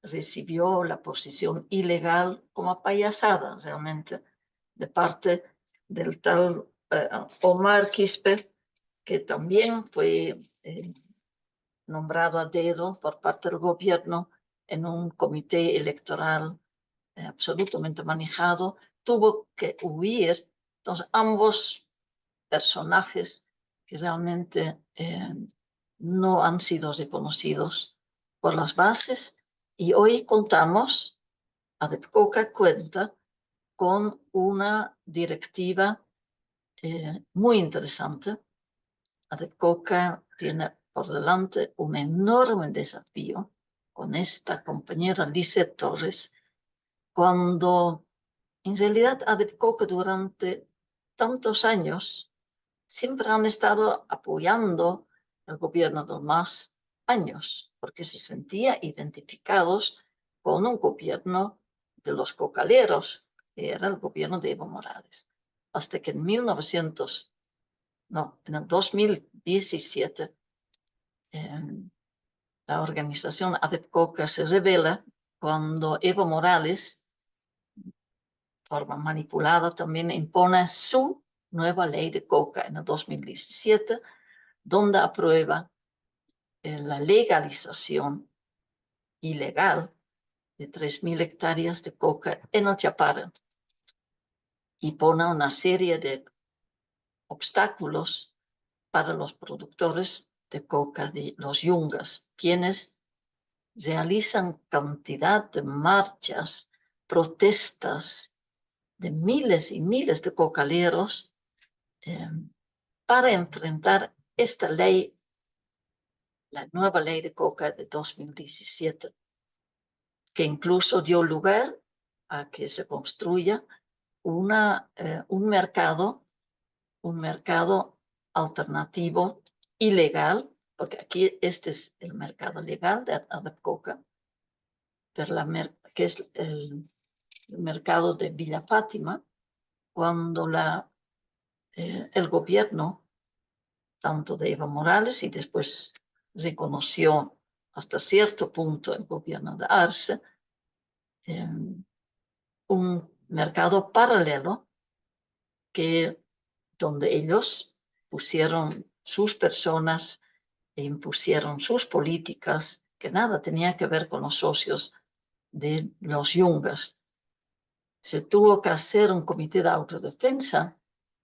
recibió la posición ilegal como payasada realmente de parte del tal Omar Quispe, que también fue nombrado a dedo por parte del gobierno en un comité electoral absolutamente manejado, tuvo que huir. Entonces, ambos personajes que realmente no han sido reconocidos por las bases, y hoy contamos, ADEPCOCA cuenta con una directiva muy interesante. ADEPCOCA tiene por delante un enorme desafío con esta compañera Lisette Torres, cuando en realidad ADEPCOCA durante tantos años siempre han estado apoyando el gobierno de más años, porque se sentían identificados con un gobierno de los cocaleros, que era el gobierno de Evo Morales. Hasta que en el 2017, la organización ADEPCOCA se revela cuando Evo Morales, de forma manipulada, también impone su nueva ley de coca en el 2017, donde aprueba la legalización ilegal de 3.000 hectáreas de coca en el Chapare y pone una serie de obstáculos para los productores de coca de los yungas, quienes realizan cantidad de marchas, protestas de miles y miles de cocaleros para enfrentar esta ley, la nueva ley de coca de 2017, que incluso dio lugar a que se construya un mercado alternativo ilegal, porque aquí este es el mercado legal de ADEPCOCA, pero que es el mercado de Villa Fátima, cuando el gobierno, tanto de Evo Morales y después reconoció hasta cierto punto el gobierno de Arce, un mercado paralelo donde ellos pusieron sus personas e impusieron sus políticas que nada tenía que ver con los socios de los yungas. Se tuvo que hacer un comité de autodefensa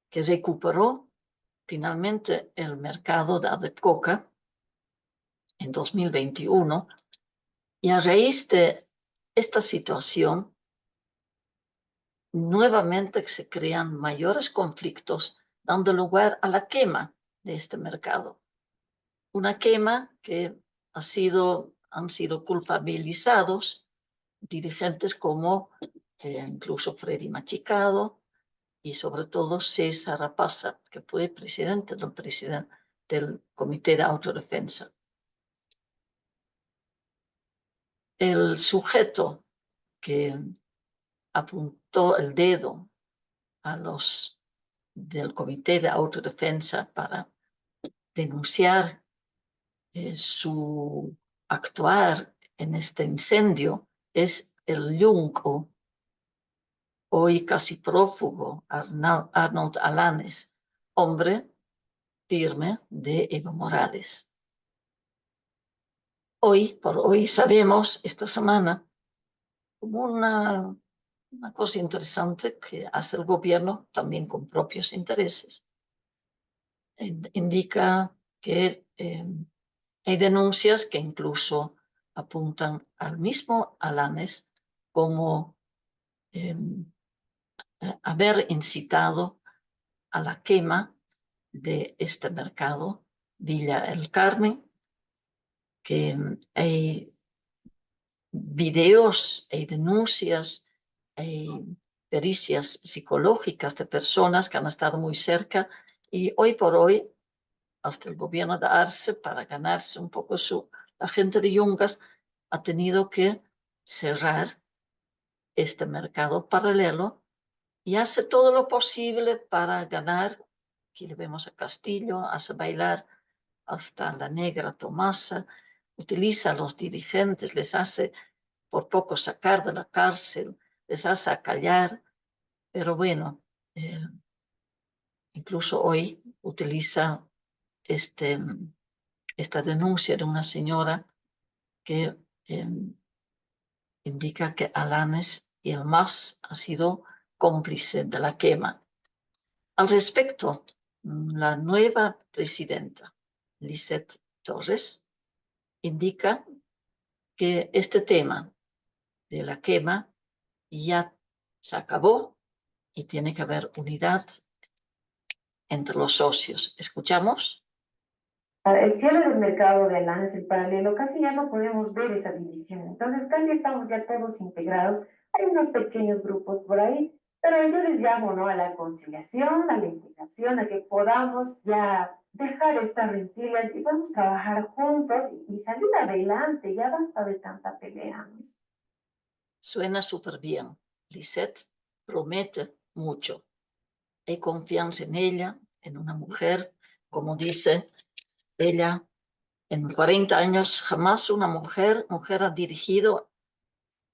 que recuperó finalmente el mercado de ADEPCOCA en 2021, y a raíz de esta situación nuevamente se crean mayores conflictos, dando lugar a la quema de este mercado. Una quema que han sido culpabilizados dirigentes como incluso Freddy Machicado y sobre todo César Rapaza, que fue presidente del Comité de Autodefensa. El sujeto que apuntó el dedo a los del Comité de Autodefensa para denunciar su actuar en este incendio es el yunco, hoy casi prófugo, Arnold Alanes, hombre firme de Evo Morales. Por hoy sabemos, esta semana, como una cosa interesante que hace el gobierno también con propios intereses. Indica que hay denuncias que incluso apuntan al mismo Alanes como haber incitado a la quema de este mercado, Villa El Carmen, que hay videos, hay denuncias, hay pericias psicológicas de personas que han estado muy cerca y hoy por hoy, hasta el gobierno de Arce, para ganarse un poco la gente de Yungas, ha tenido que cerrar este mercado paralelo y hace todo lo posible para ganar. Aquí le vemos a Castillo, hace bailar hasta la negra Tomasa, utiliza a los dirigentes, les hace por poco sacar de la cárcel, les hace acallar, pero bueno, incluso hoy utiliza esta denuncia de una señora que indica que Alanes y el MAS han sido cómplices de la quema. Al respecto, la nueva presidenta, Lisette Torres, indica que este tema de la quema ya se acabó y tiene que haber unidad entre los socios. ¿Escuchamos? El cierre del mercado de Alanes, el paralelo, casi ya no podemos ver esa división. Entonces, casi estamos ya todos integrados. Hay unos pequeños grupos por ahí, pero yo les llamo, ¿no?, a la conciliación, a la integración, a que podamos ya dejar estas rencillas y vamos a trabajar juntos y salir adelante. Ya basta de tanta pelea, ¿no? Suena súper bien. Lisette promete mucho. Hay confianza en ella, en una mujer, como dice ella, en 40 años jamás una mujer ha dirigido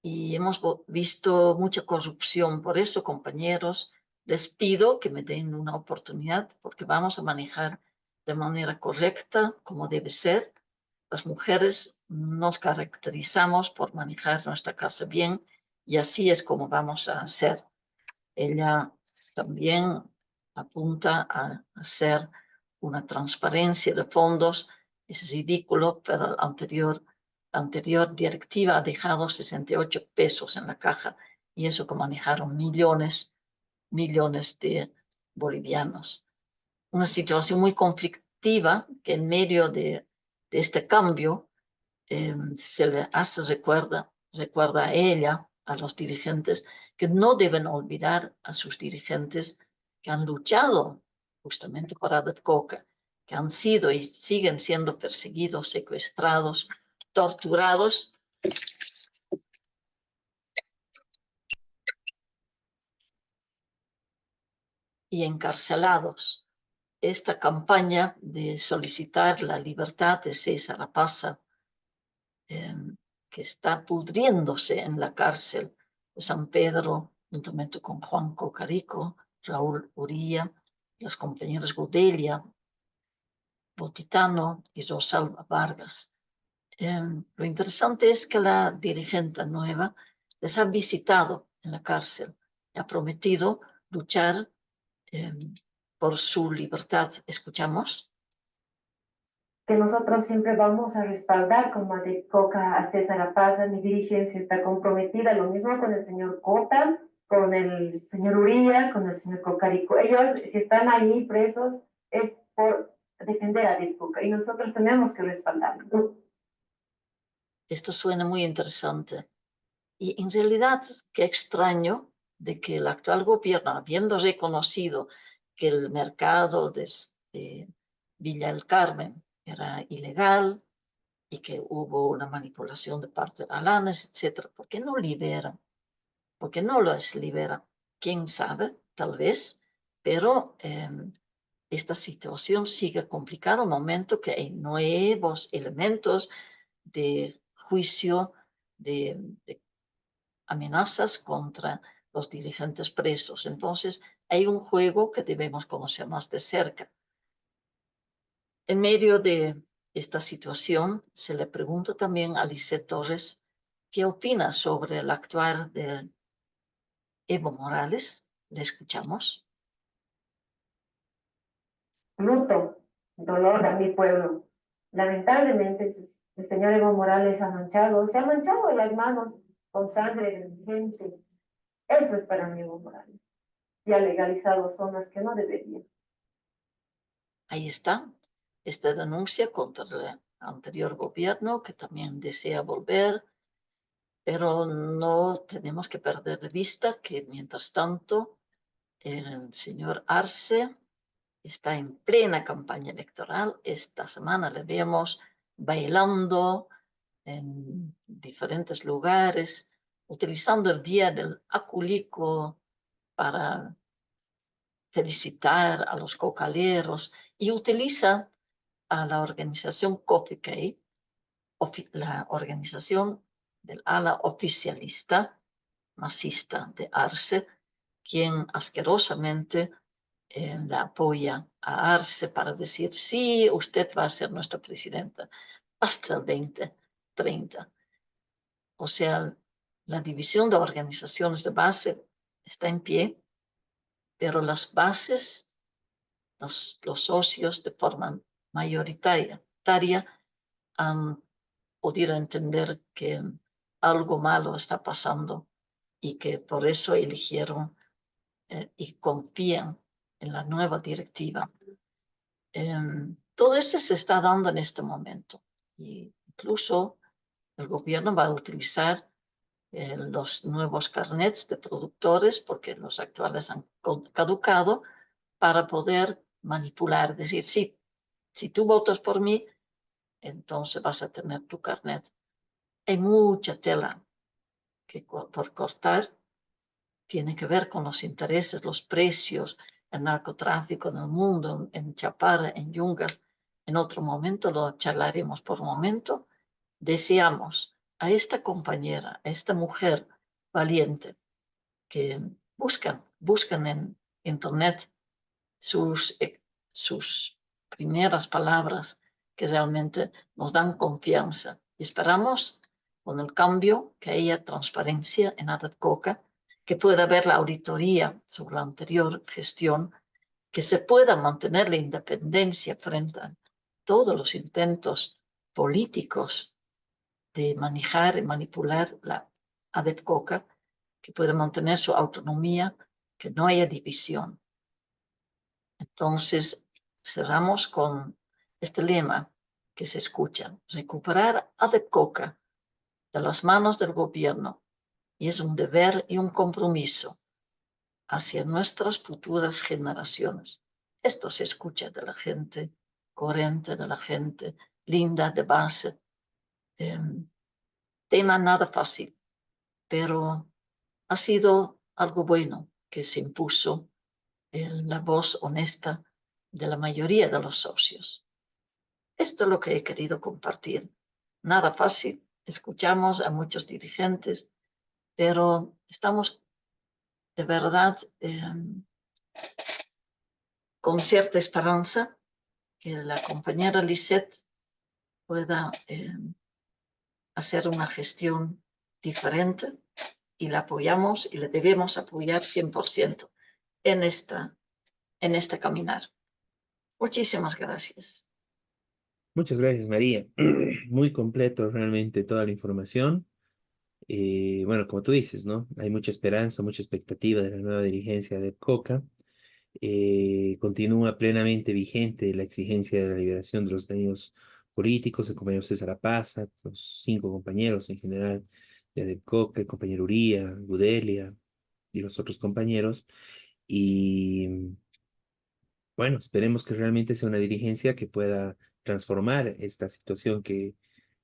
y hemos visto mucha corrupción. Por eso, compañeros, les pido que me den una oportunidad porque vamos a manejar de manera correcta, como debe ser. Las mujeres nos caracterizamos por manejar nuestra casa bien y así es como vamos a hacer. Ella también apunta a hacer una transparencia de fondos. Es ridículo, pero la anterior directiva ha dejado 68 pesos en la caja y eso que manejaron millones de bolivianos. Una situación muy conflictiva que en medio de este cambio se le hace recuerda a ella, a los dirigentes, que no deben olvidar a sus dirigentes que han luchado justamente por Adep Coca, que han sido y siguen siendo perseguidos, secuestrados, torturados y encarcelados. Esta campaña de solicitar la libertad de César Apaza, que está pudriéndose en la cárcel de San Pedro, juntamente con Juan Cocarico, Raúl Uría, los compañeros Godelia, Botitano y Rosalba Vargas. Lo interesante es que la dirigente nueva les ha visitado en la cárcel y ha prometido luchar por su libertad. ¿Escuchamos? Que nosotros siempre vamos a respaldar como Adep Coca a César Apaza. Mi dirigencia está comprometida, lo mismo con el señor Cota, con el señor Uría, con el señor Cocarico. Ellos, si están ahí presos, es por defender a Adep Coca y nosotros tenemos que respaldarlo. Esto suena muy interesante. Y en realidad, qué extraño de que el actual gobierno, habiendo reconocido que el mercado de Villa El Carmen era ilegal y que hubo una manipulación de parte de Alanes, etc., ¿por qué no liberan? ¿Por qué no los liberan? ¿Quién sabe? Tal vez, pero esta situación sigue complicada al momento que hay nuevos elementos de juicio, de amenazas contra los dirigentes presos. Entonces, hay un juego que debemos conocer más de cerca. En medio de esta situación, se le pregunta también a Lisette Torres qué opina sobre el actuar de Evo Morales. Le escuchamos. Luto, dolor a mi pueblo. Lamentablemente, el señor Evo Morales se ha manchado las manos con sangre de mi gente. Eso es para mí Evo Morales. ya legalizado zonas que no deberían. Ahí está, esta denuncia contra el anterior gobierno que también desea volver, pero no tenemos que perder de vista que mientras tanto el señor Arce está en plena campaña electoral. Esta semana le vemos bailando en diferentes lugares, utilizando el día del aculico para felicitar a los cocaleros y utiliza a la organización COFECAI, la organización del ala oficialista masista de Arce, quien asquerosamente la apoya a Arce para decir, sí, usted va a ser nuestra presidenta hasta el 2030. O sea, la división de organizaciones de base está en pie, pero las bases, los socios de forma mayoritaria han podido entender que algo malo está pasando y que por eso eligieron y confían en la nueva directiva. Todo eso se está dando en este momento. Y incluso el gobierno va a utilizar los nuevos carnets de productores, porque los actuales han caducado, para poder manipular, decir, sí, si tú votas por mí, entonces vas a tener tu carnet. Hay mucha tela que por cortar, tiene que ver con los intereses, los precios, el narcotráfico en el mundo, en Chapara, en Yungas. En otro momento lo charlaremos por momento. Deseamos a esta compañera, a esta mujer valiente que buscan en internet sus primeras palabras que realmente nos dan confianza. Y esperamos con el cambio que haya transparencia en ADEPCOCA, que pueda haber la auditoría sobre la anterior gestión, que se pueda mantener la independencia frente a todos los intentos políticos de manejar y manipular la ADEPCOCA, que pueda mantener su autonomía, que no haya división. Entonces, cerramos con este lema que se escucha: recuperar ADEPCOCA de las manos del gobierno, y es un deber y un compromiso hacia nuestras futuras generaciones. Esto se escucha de la gente coherente, de la gente linda, de base. Tema nada fácil, pero ha sido algo bueno que se impuso en la voz honesta de la mayoría de los socios. Esto es lo que he querido compartir. Nada fácil, escuchamos a muchos dirigentes, pero estamos de verdad con cierta esperanza que la compañera Lisette pueda hacer una gestión diferente, y la apoyamos y le debemos apoyar 100% en este caminar. Muchísimas gracias. Muchas gracias, María. Muy completo realmente toda la información. Bueno, como tú dices, ¿no? Hay mucha esperanza, mucha expectativa de la nueva dirigencia de COCA. Continúa plenamente vigente la exigencia de la liberación de los detenidos políticos, el compañero César Apaza, los 5 compañeros en general de ADEPCOCA, el compañero Uría, Gudelia y los otros compañeros. Y bueno, esperemos que realmente sea una dirigencia que pueda transformar esta situación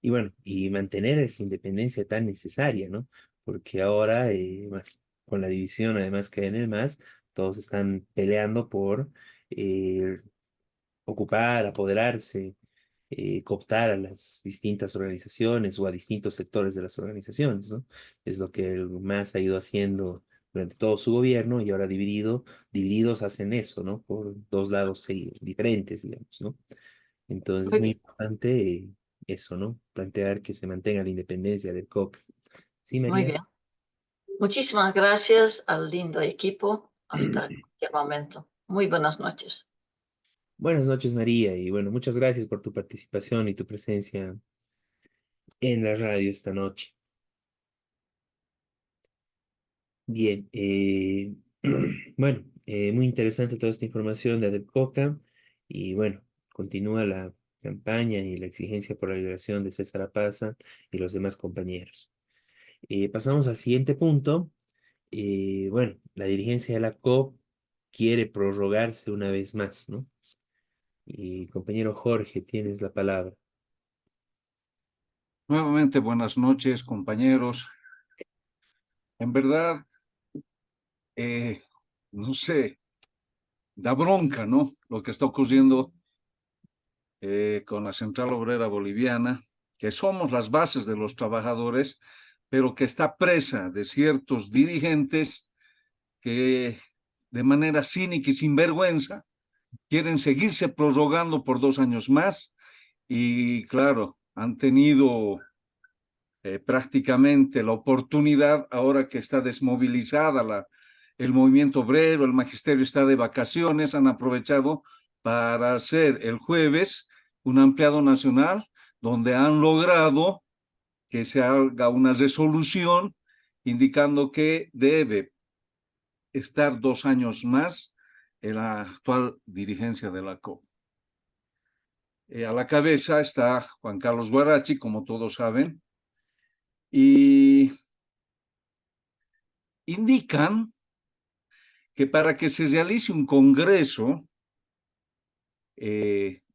y bueno, y mantener esa independencia tan necesaria, ¿no? Porque ahora, bueno, con la división además que hay en el MAS, todos están peleando por eh, ocupar, apoderarse, cooptar a las distintas organizaciones o a distintos sectores de las organizaciones, ¿no? Es lo que el MAS ha ido haciendo durante todo su gobierno, y ahora divididos hacen eso, ¿no? Por dos lados diferentes, digamos, ¿no? Entonces es Muy muy bien, importante eso, ¿no? Plantear que se mantenga la independencia del COC. Sí, muy María. bien. Muchísimas gracias al lindo equipo. Hasta cualquier momento. Muy buenas noches. Buenas noches, María, y bueno, muchas gracias por tu participación y tu presencia en la radio esta noche. Bien, Bueno, muy interesante toda esta información de ADEPCOCA y bueno, continúa la campaña y la exigencia por la liberación de César Apaza y los demás compañeros. Pasamos al siguiente punto. Bueno, la dirigencia de la COP quiere prorrogarse una vez más, ¿no? Y compañero Jorge, tienes la palabra. Nuevamente, buenas noches, compañeros. En verdad, no sé, da bronca, ¿no? Lo que está ocurriendo con la Central Obrera Boliviana, que somos las bases de los trabajadores, pero que está presa de ciertos dirigentes que de manera cínica y sin vergüenza quieren seguirse prorrogando por 2 años más y claro, han tenido prácticamente la oportunidad, ahora que está desmovilizada el movimiento obrero, el magisterio está de vacaciones, han aprovechado para hacer el jueves un ampliado nacional donde han logrado que se haga una resolución indicando que debe estar 2 años más en la actual dirigencia de la COP. A la cabeza está Juan Carlos Guarachi, como todos saben, y indican que para que se realice un congreso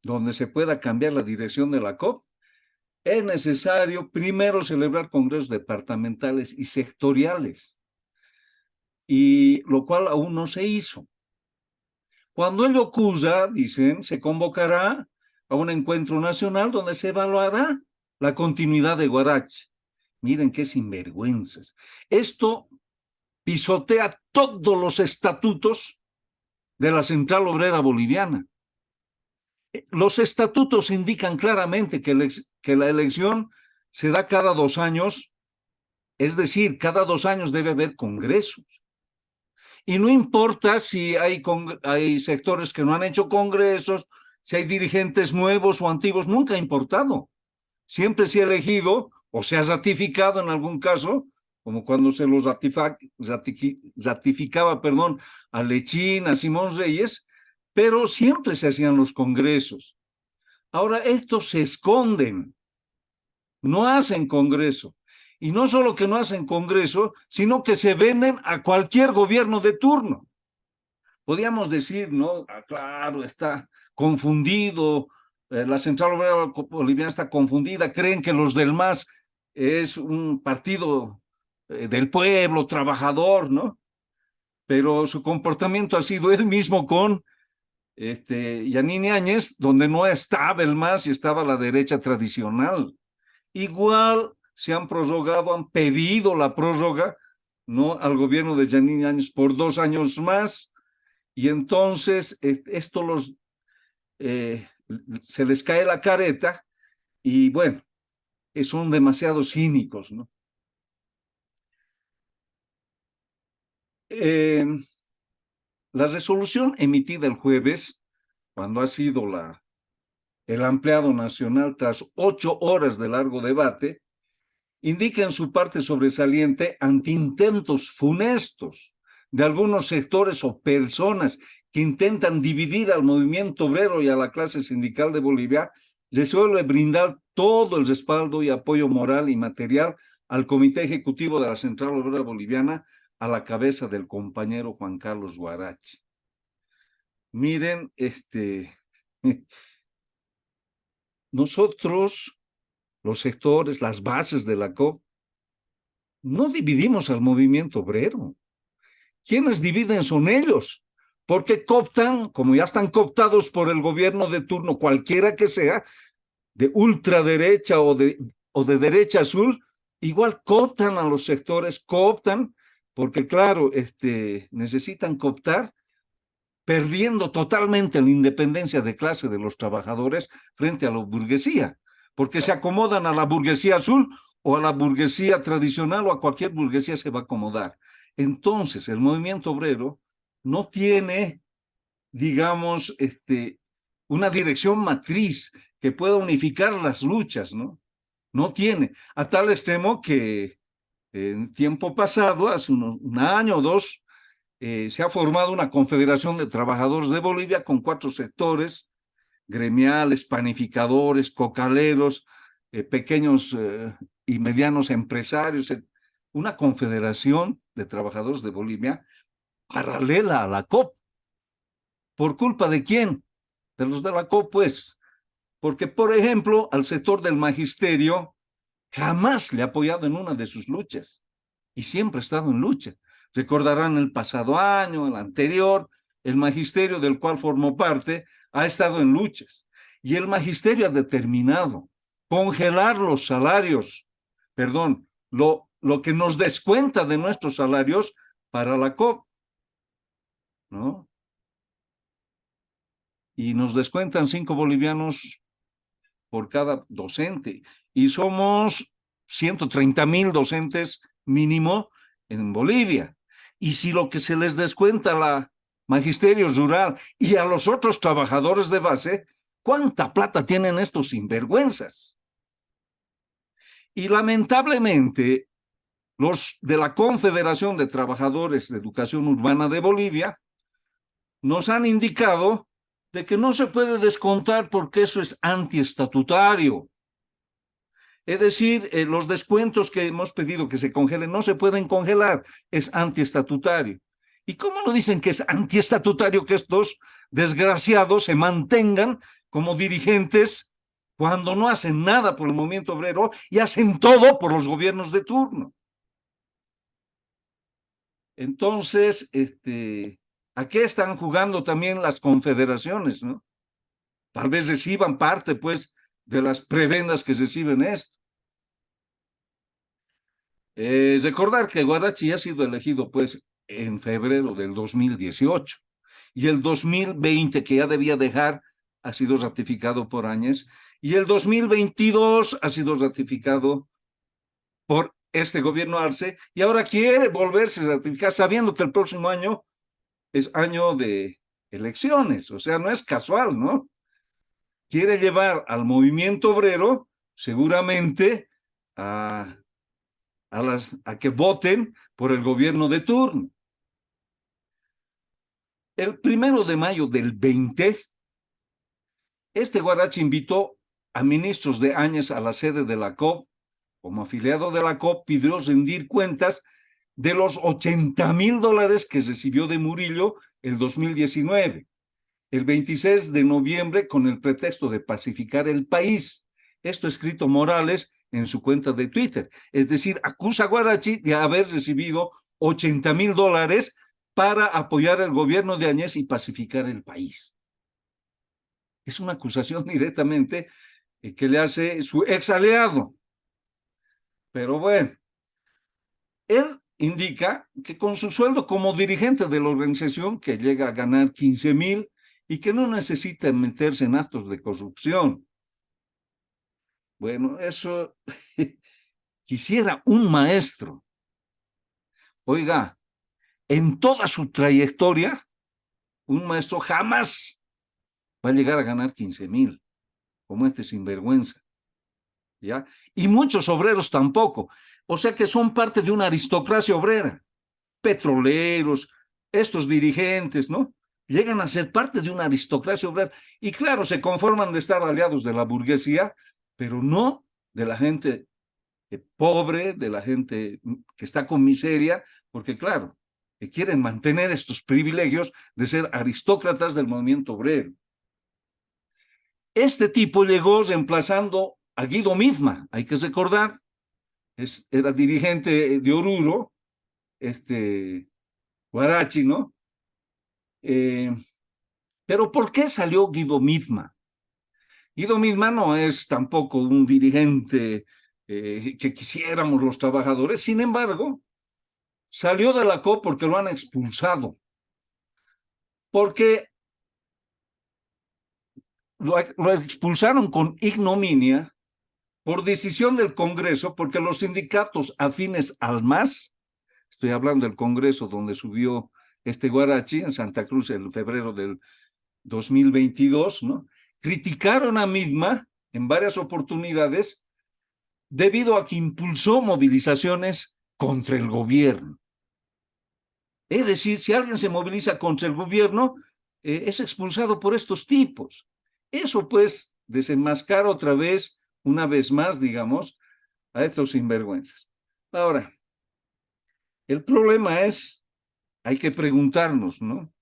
donde se pueda cambiar la dirección de la COP, es necesario primero celebrar congresos departamentales y sectoriales, y lo cual aún no se hizo. Cuando ello ocurra, dicen, se convocará a un encuentro nacional donde se evaluará la continuidad de Guarachi. Miren qué sinvergüenzas. Esto pisotea todos los estatutos de la Central Obrera Boliviana. Los estatutos indican claramente que la elección se da cada 2 años, es decir, cada 2 años debe haber congresos. Y no importa si hay sectores que no han hecho congresos, si hay dirigentes nuevos o antiguos, nunca ha importado. Siempre se ha elegido o se ha ratificado en algún caso, como cuando se los ratificaba, a Lechín, a Simón Reyes, pero siempre se hacían los congresos. Ahora estos se esconden, no hacen congreso. Y no solo que no hacen congreso, sino que se venden a cualquier gobierno de turno. Podríamos decir, ¿no? Ah, claro, está confundido, la Central Obrera Boliviana está confundida, creen que los del MAS es un partido del pueblo, trabajador, ¿no? Pero su comportamiento ha sido el mismo con Yanine Áñez, donde no estaba el MAS y estaba la derecha tradicional. Igual se han prorrogado, han pedido la prórroga, ¿no?, al gobierno de Yanine Áñez por 2 años más, y entonces esto se les cae la careta, y bueno, son demasiado cínicos, ¿no? La resolución emitida el jueves, cuando ha sido el ampliado nacional tras 8 horas de largo debate, indica en su parte sobresaliente ante intentos funestos de algunos sectores o personas que intentan dividir al movimiento obrero y a la clase sindical de Bolivia, se suele brindar todo el respaldo y apoyo moral y material al Comité Ejecutivo de la Central Obrera Boliviana a la cabeza del compañero Juan Carlos Guarachi. Miren, nosotros, los sectores, las bases de la COP, no dividimos al movimiento obrero. Quienes dividen son ellos, porque cooptan, como ya están cooptados por el gobierno de turno, cualquiera que sea, de ultraderecha o de derecha azul, igual cooptan a los sectores, cooptan, porque claro, necesitan cooptar, perdiendo totalmente la independencia de clase de los trabajadores frente a la burguesía, porque se acomodan a la burguesía azul o a la burguesía tradicional o a cualquier burguesía se va a acomodar. Entonces, el movimiento obrero no tiene, digamos, una dirección matriz que pueda unificar las luchas, ¿no? No tiene, a tal extremo que en tiempo pasado, hace un año o 2, se ha formado una confederación de trabajadores de Bolivia con 4 sectores, gremiales, panificadores, cocaleros, pequeños y medianos empresarios, una confederación de trabajadores de Bolivia paralela a la COP. ¿Por culpa de quién? De los de la COP, pues. Porque, por ejemplo, al sector del magisterio jamás le ha apoyado en una de sus luchas y siempre ha estado en lucha. Recordarán el pasado año, el anterior, el magisterio del cual formó parte ha estado en luchas y el magisterio ha determinado congelar los salarios, perdón, lo que nos descuenta de nuestros salarios para la COP, ¿no? Y nos descuentan 5 bolivianos por cada docente y somos 130,000 docentes mínimo en Bolivia. Y si lo que se les descuenta a la magisterio rural y a los otros trabajadores de base, ¿cuánta plata tienen estos sinvergüenzas? Y lamentablemente, los de la Confederación de Trabajadores de Educación Urbana de Bolivia nos han indicado de que no se puede descontar porque eso es antiestatutario. Es decir, los descuentos que hemos pedido que se congelen no se pueden congelar, es antiestatutario. ¿Y cómo no dicen que es antiestatutario que estos desgraciados se mantengan como dirigentes cuando no hacen nada por el movimiento obrero y hacen todo por los gobiernos de turno? Entonces, ¿a qué están jugando también las confederaciones, no? Tal vez reciban parte, pues, de las prebendas que reciben esto. Recordar que Guarachi ha sido elegido, pues, en febrero del 2018 y el 2020, que ya debía dejar, ha sido ratificado por Áñez y el 2022 ha sido ratificado por este gobierno Arce y ahora quiere volverse a ratificar sabiendo que el próximo año es año de elecciones, o sea, no es casual, ¿no? Quiere llevar al movimiento obrero seguramente a que voten por el gobierno de turno. El 1 de mayo del 20, Guarachi invitó a ministros de Áñez a la sede de la COP. Como afiliado de la COP, pidió rendir cuentas de los $80,000 que recibió de Murillo el 2019, el 26 de noviembre, con el pretexto de pacificar el país. Esto escrito Morales en su cuenta de Twitter. Es decir, acusa a Guarachi de haber recibido $80,000 para apoyar el gobierno de Áñez y pacificar el país. Es una acusación directamente que le hace su ex aliado. Pero bueno, él indica que con su sueldo como dirigente de la organización, que llega a ganar 15,000 y que no necesita meterse en actos de corrupción. Bueno, eso quisiera un maestro. Oiga, en toda su trayectoria, un maestro jamás va a llegar a ganar 15,000, como este sinvergüenza, ¿ya? Y muchos obreros tampoco. O sea que son parte de una aristocracia obrera. Petroleros, estos dirigentes, ¿no? Llegan a ser parte de una aristocracia obrera. Y claro, se conforman de estar aliados de la burguesía, pero no de la gente pobre, de la gente que está con miseria, porque claro, quieren mantener estos privilegios de ser aristócratas del movimiento obrero. Este tipo llegó reemplazando a Guido Midma, hay que recordar, era dirigente de Oruro, Guarachi, ¿no? Pero ¿por qué salió Guido Midma? Guido Midma no es tampoco un dirigente que quisiéramos los trabajadores, sin embargo, salió de la COP porque lo han expulsado, porque lo expulsaron con ignominia por decisión del Congreso, porque los sindicatos afines al MAS, estoy hablando del Congreso donde subió Guarachi en Santa Cruz en febrero del 2022, ¿no? Criticaron a Midma en varias oportunidades debido a que impulsó movilizaciones contra el gobierno. Es decir, si alguien se moviliza contra el gobierno, es expulsado por estos tipos. Eso pues desenmascara otra vez, una vez más, digamos, a estos sinvergüenzas. Ahora, el problema es, hay que preguntarnos, ¿no?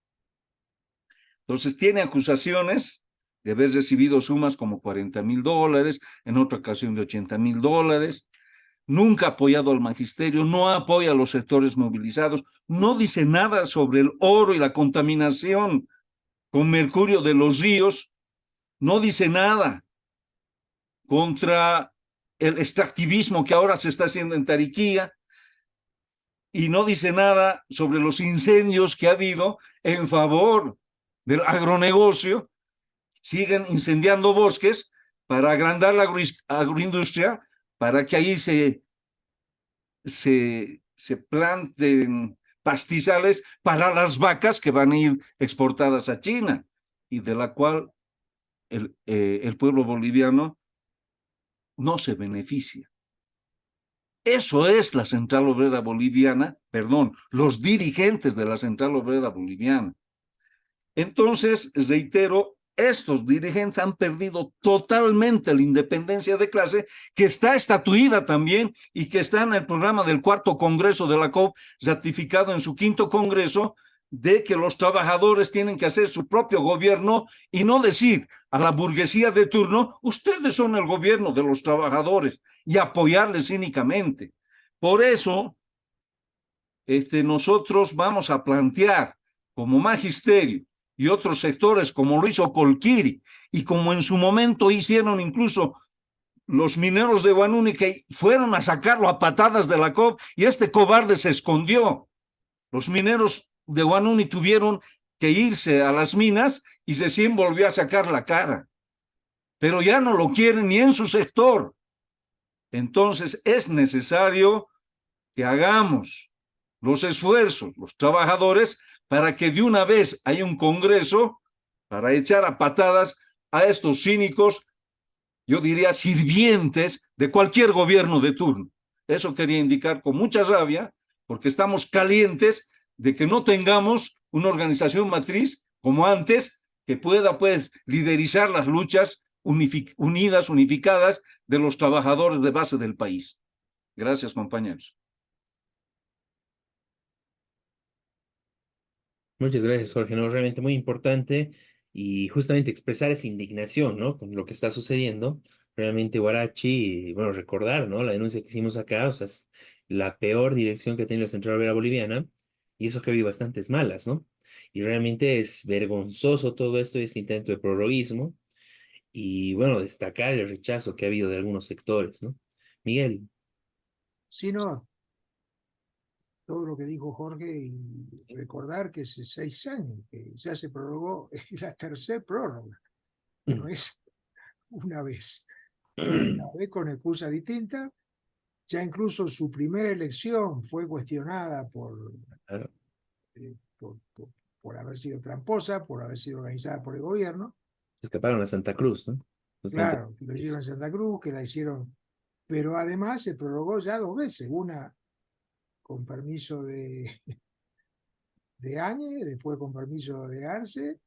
Entonces tiene acusaciones de haber recibido sumas como $40,000, en otra ocasión de $80,000, nunca ha apoyado al magisterio, no apoya a los sectores movilizados, no dice nada sobre el oro y la contaminación con mercurio de los ríos, no dice nada contra el extractivismo que ahora se está haciendo en Tariquía, y no dice nada sobre los incendios que ha habido en favor del agronegocio. Siguen incendiando bosques para agrandar la agroindustria, para que ahí se planten pastizales para las vacas que van a ir exportadas a China, y de la cual el pueblo boliviano no se beneficia. Eso es la Central Obrera Boliviana, perdón, los dirigentes de la Central Obrera Boliviana. Entonces, reitero, estos dirigentes han perdido totalmente la independencia de clase, que está estatuida también y que está en el programa del 4º Congreso de la COP, ratificado en su 5º Congreso, de que los trabajadores tienen que hacer su propio gobierno y no decir a la burguesía de turno, ustedes son el gobierno de los trabajadores, y apoyarles cínicamente. Por eso, nosotros vamos a plantear como magisterio y otros sectores, como lo hizo Colquiri, y como en su momento hicieron incluso los mineros de Huanuni, que fueron a sacarlo a patadas de la COP, y este cobarde se escondió. Los mineros de Huanuni tuvieron que irse a las minas y recién volvió a sacar la cara. Pero ya no lo quieren ni en su sector. Entonces es necesario que hagamos los esfuerzos, los trabajadores, para que de una vez haya un congreso para echar a patadas a estos cínicos, yo diría sirvientes de cualquier gobierno de turno. Eso quería indicar con mucha rabia, porque estamos calientes de que no tengamos una organización matriz como antes, que pueda pues liderizar las luchas unidas, unificadas de los trabajadores de base del país. Gracias, compañeros. Muchas gracias, Jorge. No, realmente muy importante y justamente expresar esa indignación, ¿no? Con lo que está sucediendo. Realmente Huarachi, bueno, recordar, ¿no? La denuncia que hicimos acá, o sea, es la peor dirección que ha tenido la Central Obrera Boliviana, y eso que había bastantes malas, ¿no? Y realmente es vergonzoso todo esto, este intento de prorroguismo, y bueno, destacar el rechazo que ha habido de algunos sectores, ¿no? Miguel. Sino todo lo que dijo Jorge y recordar que hace 6 años que ya se prorrogó, es la tercera prórroga, no es una vez, una vez con excusas distintas. Ya incluso su primera elección fue cuestionada Claro. por haber sido tramposa, por haber sido organizada por el gobierno. Se escaparon a Santa Cruz, ¿no? Claro, que lo hicieron en Santa Cruz, que la hicieron, pero además se prorrogó ya 2 veces, una con permiso de Áñez, después con permiso de Arce,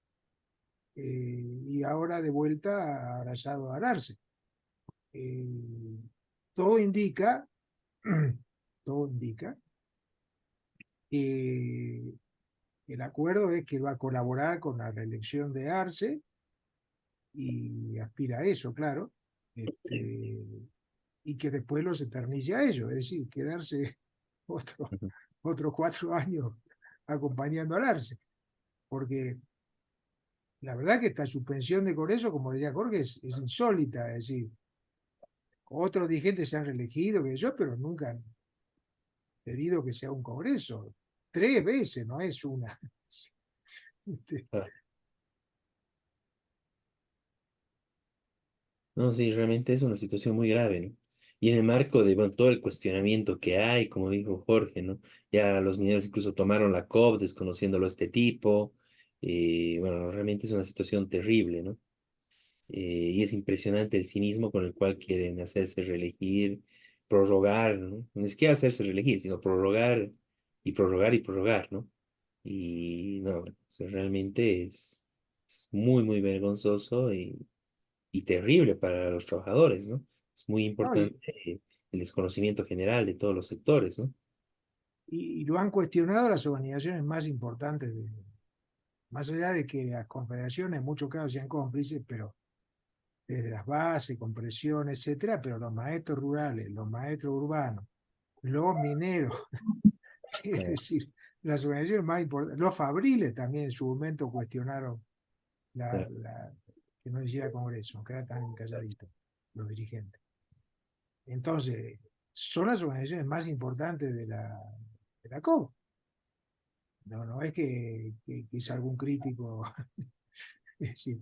y ahora de vuelta abrazado a Arce. Todo indica, todo indica que el acuerdo es que va a colaborar con la reelección de Arce y aspira a eso, claro, y que después los eternice a ellos, es decir, quedarse otros 4 años acompañando al Arce, porque la verdad que esta suspensión de Congreso, como decía Jorge, es insólita, es decir, otros dirigentes se han reelegido, que yo, pero nunca han pedido que sea un Congreso. 3 veces, no es una. No, sí, realmente es una situación muy grave, ¿no? Y en el marco de, bueno, todo el cuestionamiento que hay, como dijo Jorge, ¿no? Ya los mineros incluso tomaron la COP desconociéndolo a este tipo. Bueno, realmente es una situación terrible, ¿no? Y es impresionante el cinismo con el cual quieren hacerse reelegir, prorrogar, ¿no? Ni siquiera hacerse reelegir, sino prorrogar y prorrogar y prorrogar, ¿no? Y no, o sea, realmente es muy, muy vergonzoso y terrible para los trabajadores, ¿no? Es muy ¿no? importante el desconocimiento general de todos los sectores, ¿no? Y lo han cuestionado las organizaciones más importantes, más allá de que las confederaciones en muchos casos sean cómplices, pero desde las bases, con presión, etcétera, pero los maestros rurales, los maestros urbanos, los mineros, es Claro, decir, las organizaciones más importantes, los fabriles también en su momento cuestionaron claro. que no hiciera Congreso, que era tan calladito, los dirigentes. Entonces, son las organizaciones más importantes de la COP. No, no es que es algún crítico. Es decir,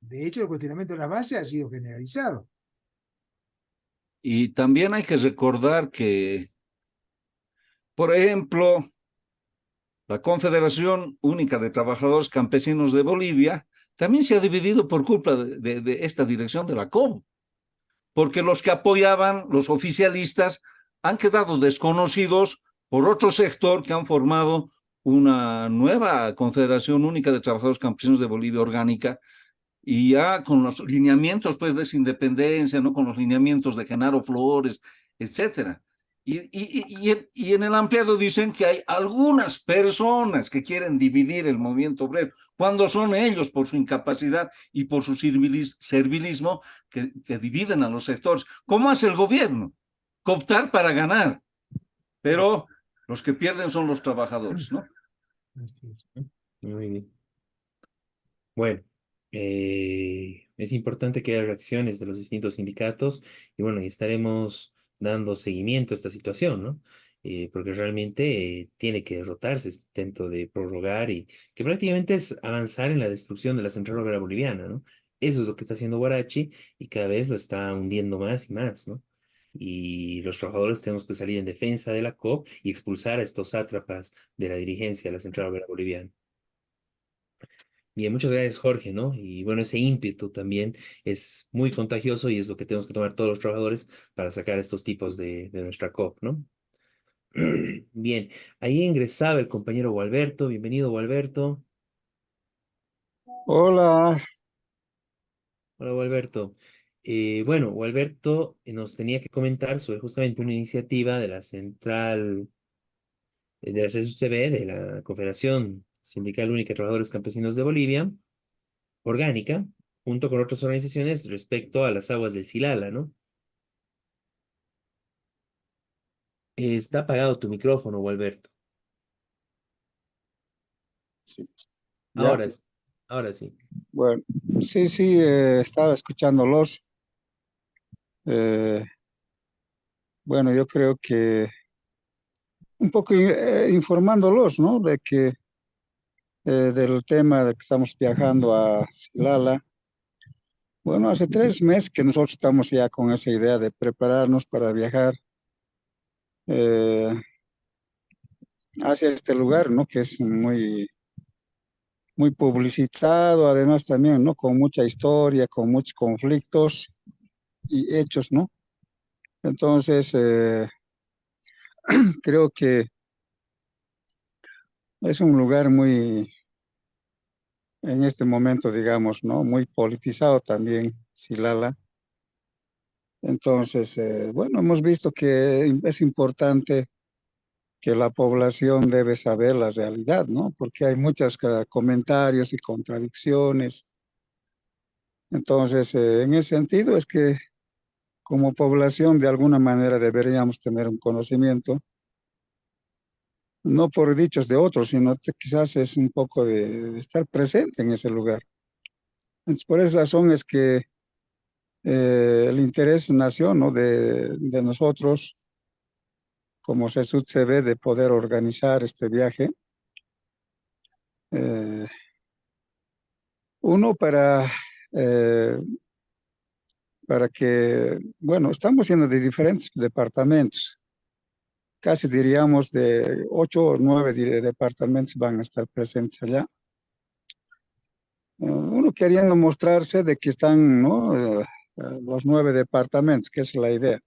de hecho, el cuestionamiento de las bases ha sido generalizado. Y también hay que recordar que, por ejemplo, la Confederación Única de Trabajadores Campesinos de Bolivia también se ha dividido por culpa de esta dirección de la COB, porque los que apoyaban, los oficialistas, han quedado desconocidos por otro sector que han formado una nueva Confederación Única de Trabajadores Campesinos de Bolivia orgánica, y ya con los lineamientos pues de esa independencia, ¿no? Con los lineamientos de Genaro Flores, etcétera. Y en el ampliado dicen que hay algunas personas que quieren dividir el movimiento obrero, cuando son ellos por su incapacidad y por su servilismo que dividen a los sectores. ¿Cómo hace el gobierno? Cooptar para ganar, pero los que pierden son los trabajadores, ¿no? Muy bien. Bueno, es importante que haya reacciones de los distintos sindicatos y bueno, y estaremos dando seguimiento a esta situación, ¿no? Porque realmente tiene que derrotarse este intento de prorrogar y que prácticamente es avanzar en la destrucción de la central obrera boliviana, ¿no? Eso es lo que está haciendo Guarachi y cada vez lo está hundiendo más y más, ¿no? Y los trabajadores tenemos que salir en defensa de la COP y expulsar a estos sátrapas de la dirigencia de la central obrera boliviana. Bien, muchas gracias, Jorge, ¿no? Y bueno, ese ímpetu también es muy contagioso y es lo que tenemos que tomar todos los trabajadores para sacar a estos tipos de nuestra COP, ¿no? Bien, ahí ingresaba el compañero Gualberto. Bienvenido, Gualberto. Hola, Hola, Gualberto. Bueno, Gualberto nos tenía que comentar sobre justamente una iniciativa de la central, de la CSUCB, de la Confederación Sindical Única de Trabajadores Campesinos de Bolivia, orgánica, junto con otras organizaciones respecto a las aguas del Silala, ¿no? Está apagado tu micrófono, Gualberto. sí, ya, Ahora, ahora sí. bueno, sí, sí, estaba escuchándolos. eh, bueno, yo creo que un poco informándolos, ¿no? De que del tema de que estamos viajando a Silala. Bueno, hace 3 meses que nosotros estamos ya con esa idea de prepararnos para viajar eh, hacia este lugar, ¿no? Que es muy, muy publicitado, además también, ¿no? Con mucha historia, con muchos conflictos y hechos, ¿no? Entonces, creo que es un lugar muy, en este momento, digamos, ¿no? Muy politizado también, Silala. Entonces, bueno, hemos visto que es importante que la población debe saber la realidad, ¿no? Porque hay muchos comentarios y contradicciones. Entonces, en ese sentido es que como población de alguna manera deberíamos tener un conocimiento, no por dichos de otros, sino quizás es un poco de estar presente en ese lugar. Entonces, por esa razón es que el interés nació, ¿no? de nosotros, como CSUCB, de poder organizar este viaje. Eh, uno eh, para que, bueno, estamos siendo de diferentes departamentos, casi diríamos de 8 o 9 departamentos van a estar presentes allá. Uno queriendo mostrarse de que están, ¿no? Los 9 departamentos, que es la idea.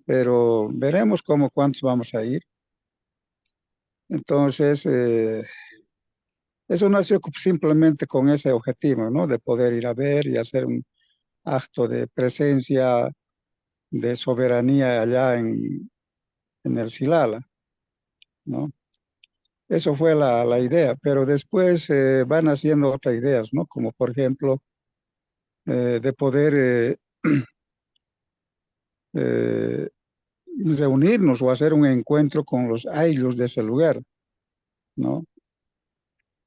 Pero veremos cuántos vamos a ir. Entonces, eso nació simplemente con ese objetivo, ¿no? De poder ir a ver y hacer un acto de presencia, de soberanía allá en el Silala, ¿no? Eso fue la idea, pero después van haciendo otras ideas, ¿no? Como por ejemplo, de poder eh, reunirnos o hacer un encuentro con los ayllus de ese lugar, ¿no?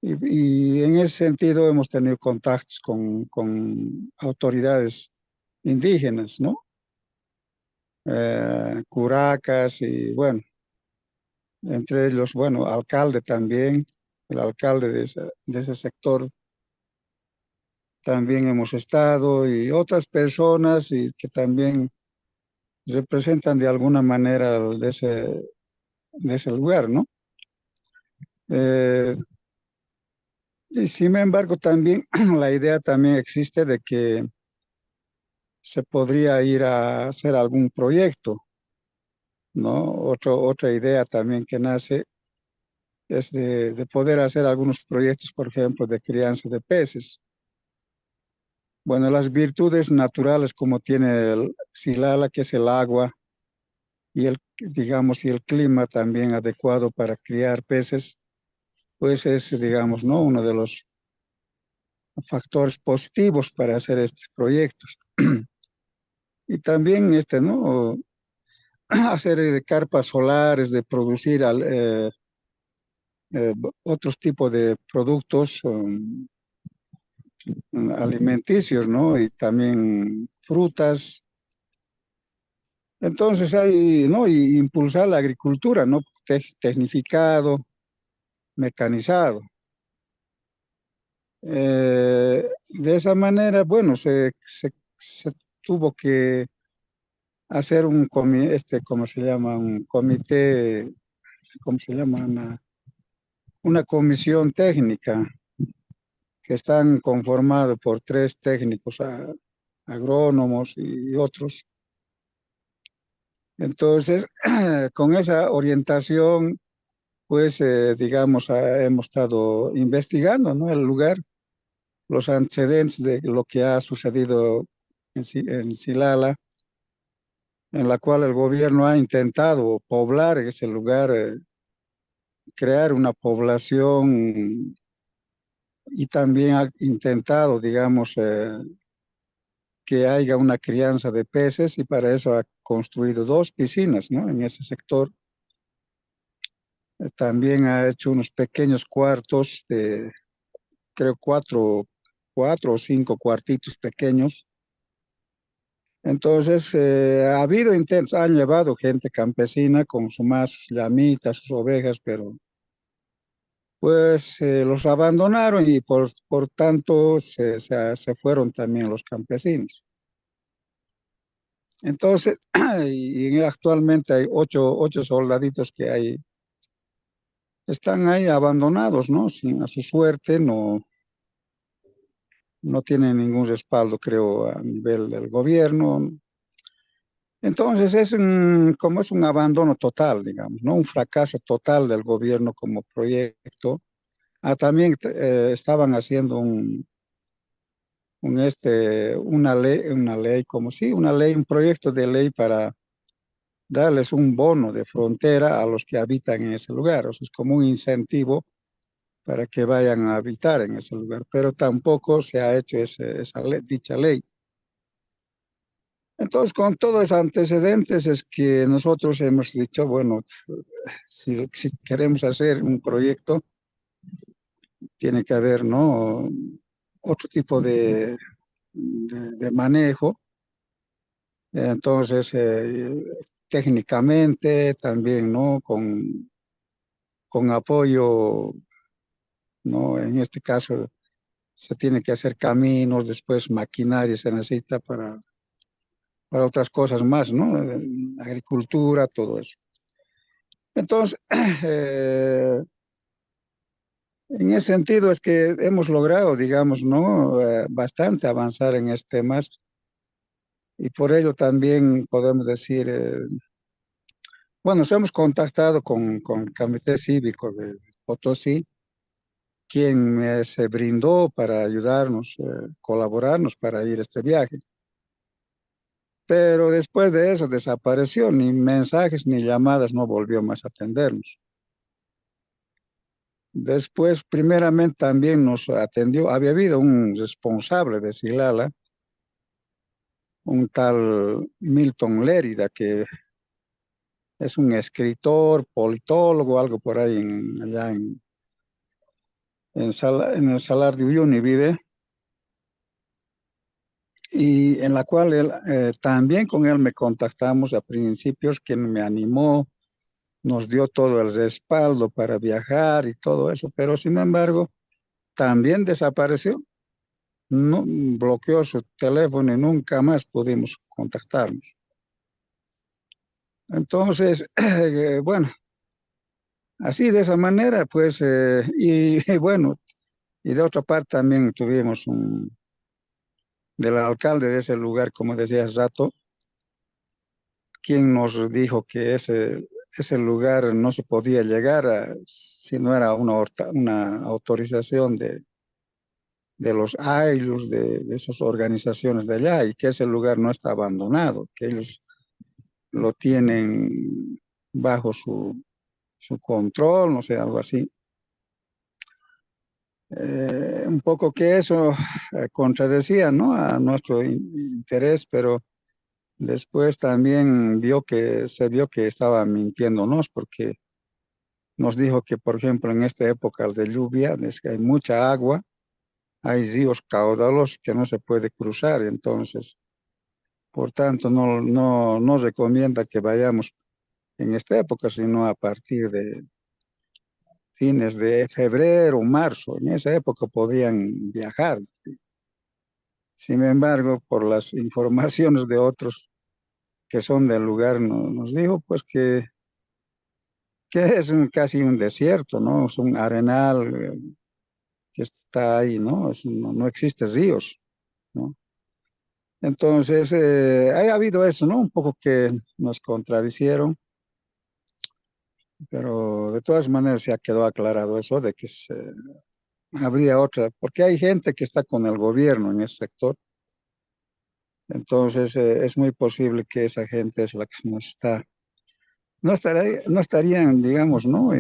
Y en ese sentido hemos tenido contactos con autoridades indígenas, ¿no? Curacas y bueno, entre ellos, bueno, alcalde también, el alcalde de ese sector también hemos estado y otras personas y que también representan de alguna manera de ese lugar, ¿no? Eh, y sin embargo, también la idea también existe de que se podría ir a hacer algún proyecto, ¿no? Otra idea también que nace es de poder hacer algunos proyectos, por ejemplo, de crianza de peces. Bueno, las virtudes naturales como tiene el Silala, que es el agua, y digamos, y el clima también adecuado para criar peces, pues es, digamos, ¿no? Uno de los factores positivos para hacer estos proyectos. Y también, ¿no? Hacer carpas solares, de producir otros tipos de productos alimenticios, ¿no? Y también frutas. Entonces hay, ¿no? Y impulsar la agricultura, ¿no? Tecnificado, mecanizado. De esa manera, bueno, se tuvo que hacer ¿cómo se llama? Un comité, ¿cómo se llama? Una comisión técnica que están conformados por 3 técnicos agrónomos y otros. Entonces, con esa orientación, pues, digamos, hemos estado investigando, ¿no? El lugar, los antecedentes de lo que ha sucedido en Silala, en la cual el gobierno ha intentado poblar ese lugar, crear una población y también ha intentado, digamos, que haya una crianza de peces y para eso ha construido 2 piscinas, ¿no? En ese sector. También ha hecho unos pequeños cuartos de, creo, 4 o 5 cuartitos pequeños. Entonces, ha habido intentos, han llevado gente campesina con sus llamitas, sus ovejas, pero pues los abandonaron y por tanto se fueron también los campesinos. Entonces, y actualmente hay 8 soldaditos que están ahí abandonados, ¿no? A su suerte, no tienen ningún respaldo, creo, a nivel del gobierno. Entonces, como es un abandono total, digamos, ¿no? Un fracaso total del gobierno como proyecto. También estaban haciendo una ley, como sí, una ley, un proyecto de ley para darles un bono de frontera a los que habitan en ese lugar. O sea, es como un incentivo para que vayan a habitar en ese lugar, pero tampoco se ha hecho dicha ley. Entonces, con todos esos antecedentes es que nosotros hemos dicho, bueno, si queremos hacer un proyecto, tiene que haber, ¿no? Otro tipo de manejo. Entonces, técnicamente también, ¿no? Con apoyo, ¿no? En este caso, se tiene que hacer caminos, después maquinaria se necesita para otras cosas más, ¿no? Agricultura, todo eso. Entonces, en ese sentido es que hemos logrado, digamos, ¿no? Bastante avanzar en este tema y por ello también podemos decir, Bueno, nos hemos contactado con el Comité Cívico de Potosí, quien se brindó para ayudarnos, colaborarnos para ir a este viaje. Pero después de eso desapareció, ni mensajes ni llamadas, no volvió más a atendernos. Después, primeramente, también nos atendió, había habido un responsable de Silala, un tal Milton Lérida, que es un escritor, politólogo, algo por ahí allá en el Salar de Uyuni vive, y en la cual él, también con él me contactamos a principios, quien me animó, nos dio todo el respaldo para viajar y todo eso, pero sin embargo, también desapareció. No, bloqueó su teléfono y nunca más pudimos contactarnos. Entonces, bueno, así de esa manera, pues, y bueno, y de otra parte también tuvimos del alcalde de ese lugar, como decía hace rato, quien nos dijo que ese lugar no se podía llegar si no era una autorización de los AILUS, de esas organizaciones de allá, y que ese lugar no está abandonado, que ellos lo tienen bajo su control, no sé, algo así. Un poco que eso contradecía, ¿no?, a nuestro interés, pero después también se vio que estaba mintiéndonos, porque nos dijo que, por ejemplo, en esta época de lluvia, es que hay mucha agua, hay ríos caudalosos que no se puede cruzar, entonces, por tanto, no recomienda que vayamos en esta época, sino a partir de fines de febrero, marzo. En esa época podían viajar. Sin embargo, por las informaciones de otros que son del lugar, nos dijo pues que es casi un desierto, ¿no? Es un arenal que está ahí, ¿no? No existe ríos, ¿no? Entonces, ha habido eso, ¿no? Un poco que nos contradicieron, pero de todas maneras ya quedó aclarado eso de que habría otra, porque hay gente que está con el gobierno en ese sector, entonces es muy posible que esa gente es la que no estarían, digamos, ¿no?,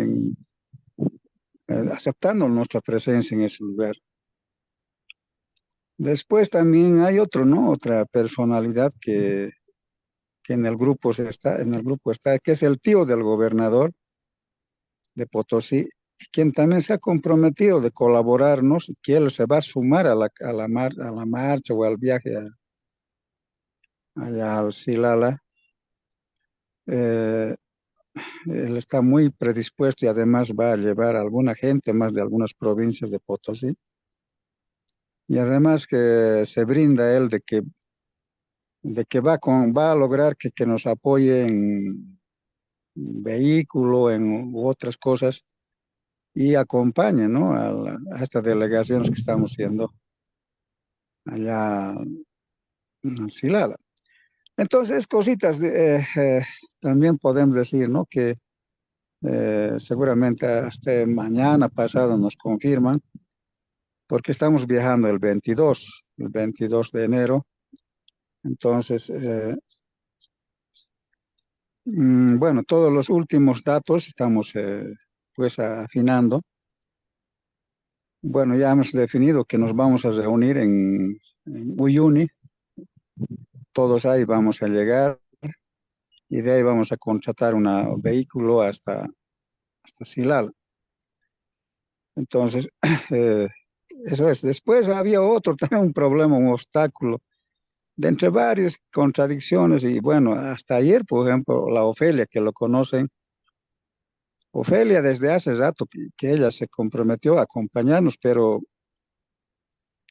aceptando nuestra presencia en ese lugar. Después también hay otro, ¿no?, otra personalidad que en el grupo está, que es el tío del gobernador de Potosí, quien también se ha comprometido de colaborarnos, que él se va a sumar a la marcha o al viaje allá al Silala. Eh, Él está muy predispuesto y además va a llevar a alguna gente más de algunas provincias de Potosí. Y además que se brinda él de que va a lograr que nos apoye en vehículo, en otras cosas, y acompañe, ¿no?, a estas delegaciones que estamos haciendo allá en Silala. Entonces, cositas, también podemos decir, ¿no?, que seguramente hasta mañana pasado nos confirman, porque estamos viajando el 22 de enero. Entonces, bueno, todos los últimos datos estamos pues afinando. Bueno, ya hemos definido que nos vamos a reunir en Uyuni, todos ahí vamos a llegar y de ahí vamos a contratar un vehículo hasta Silala. Entonces, eh, eso es. Después había otro, también un problema, un obstáculo, de entre varias contradicciones, y bueno, hasta ayer, por ejemplo, la Ofelia, que lo conocen, Ofelia desde hace rato que ella se comprometió a acompañarnos, pero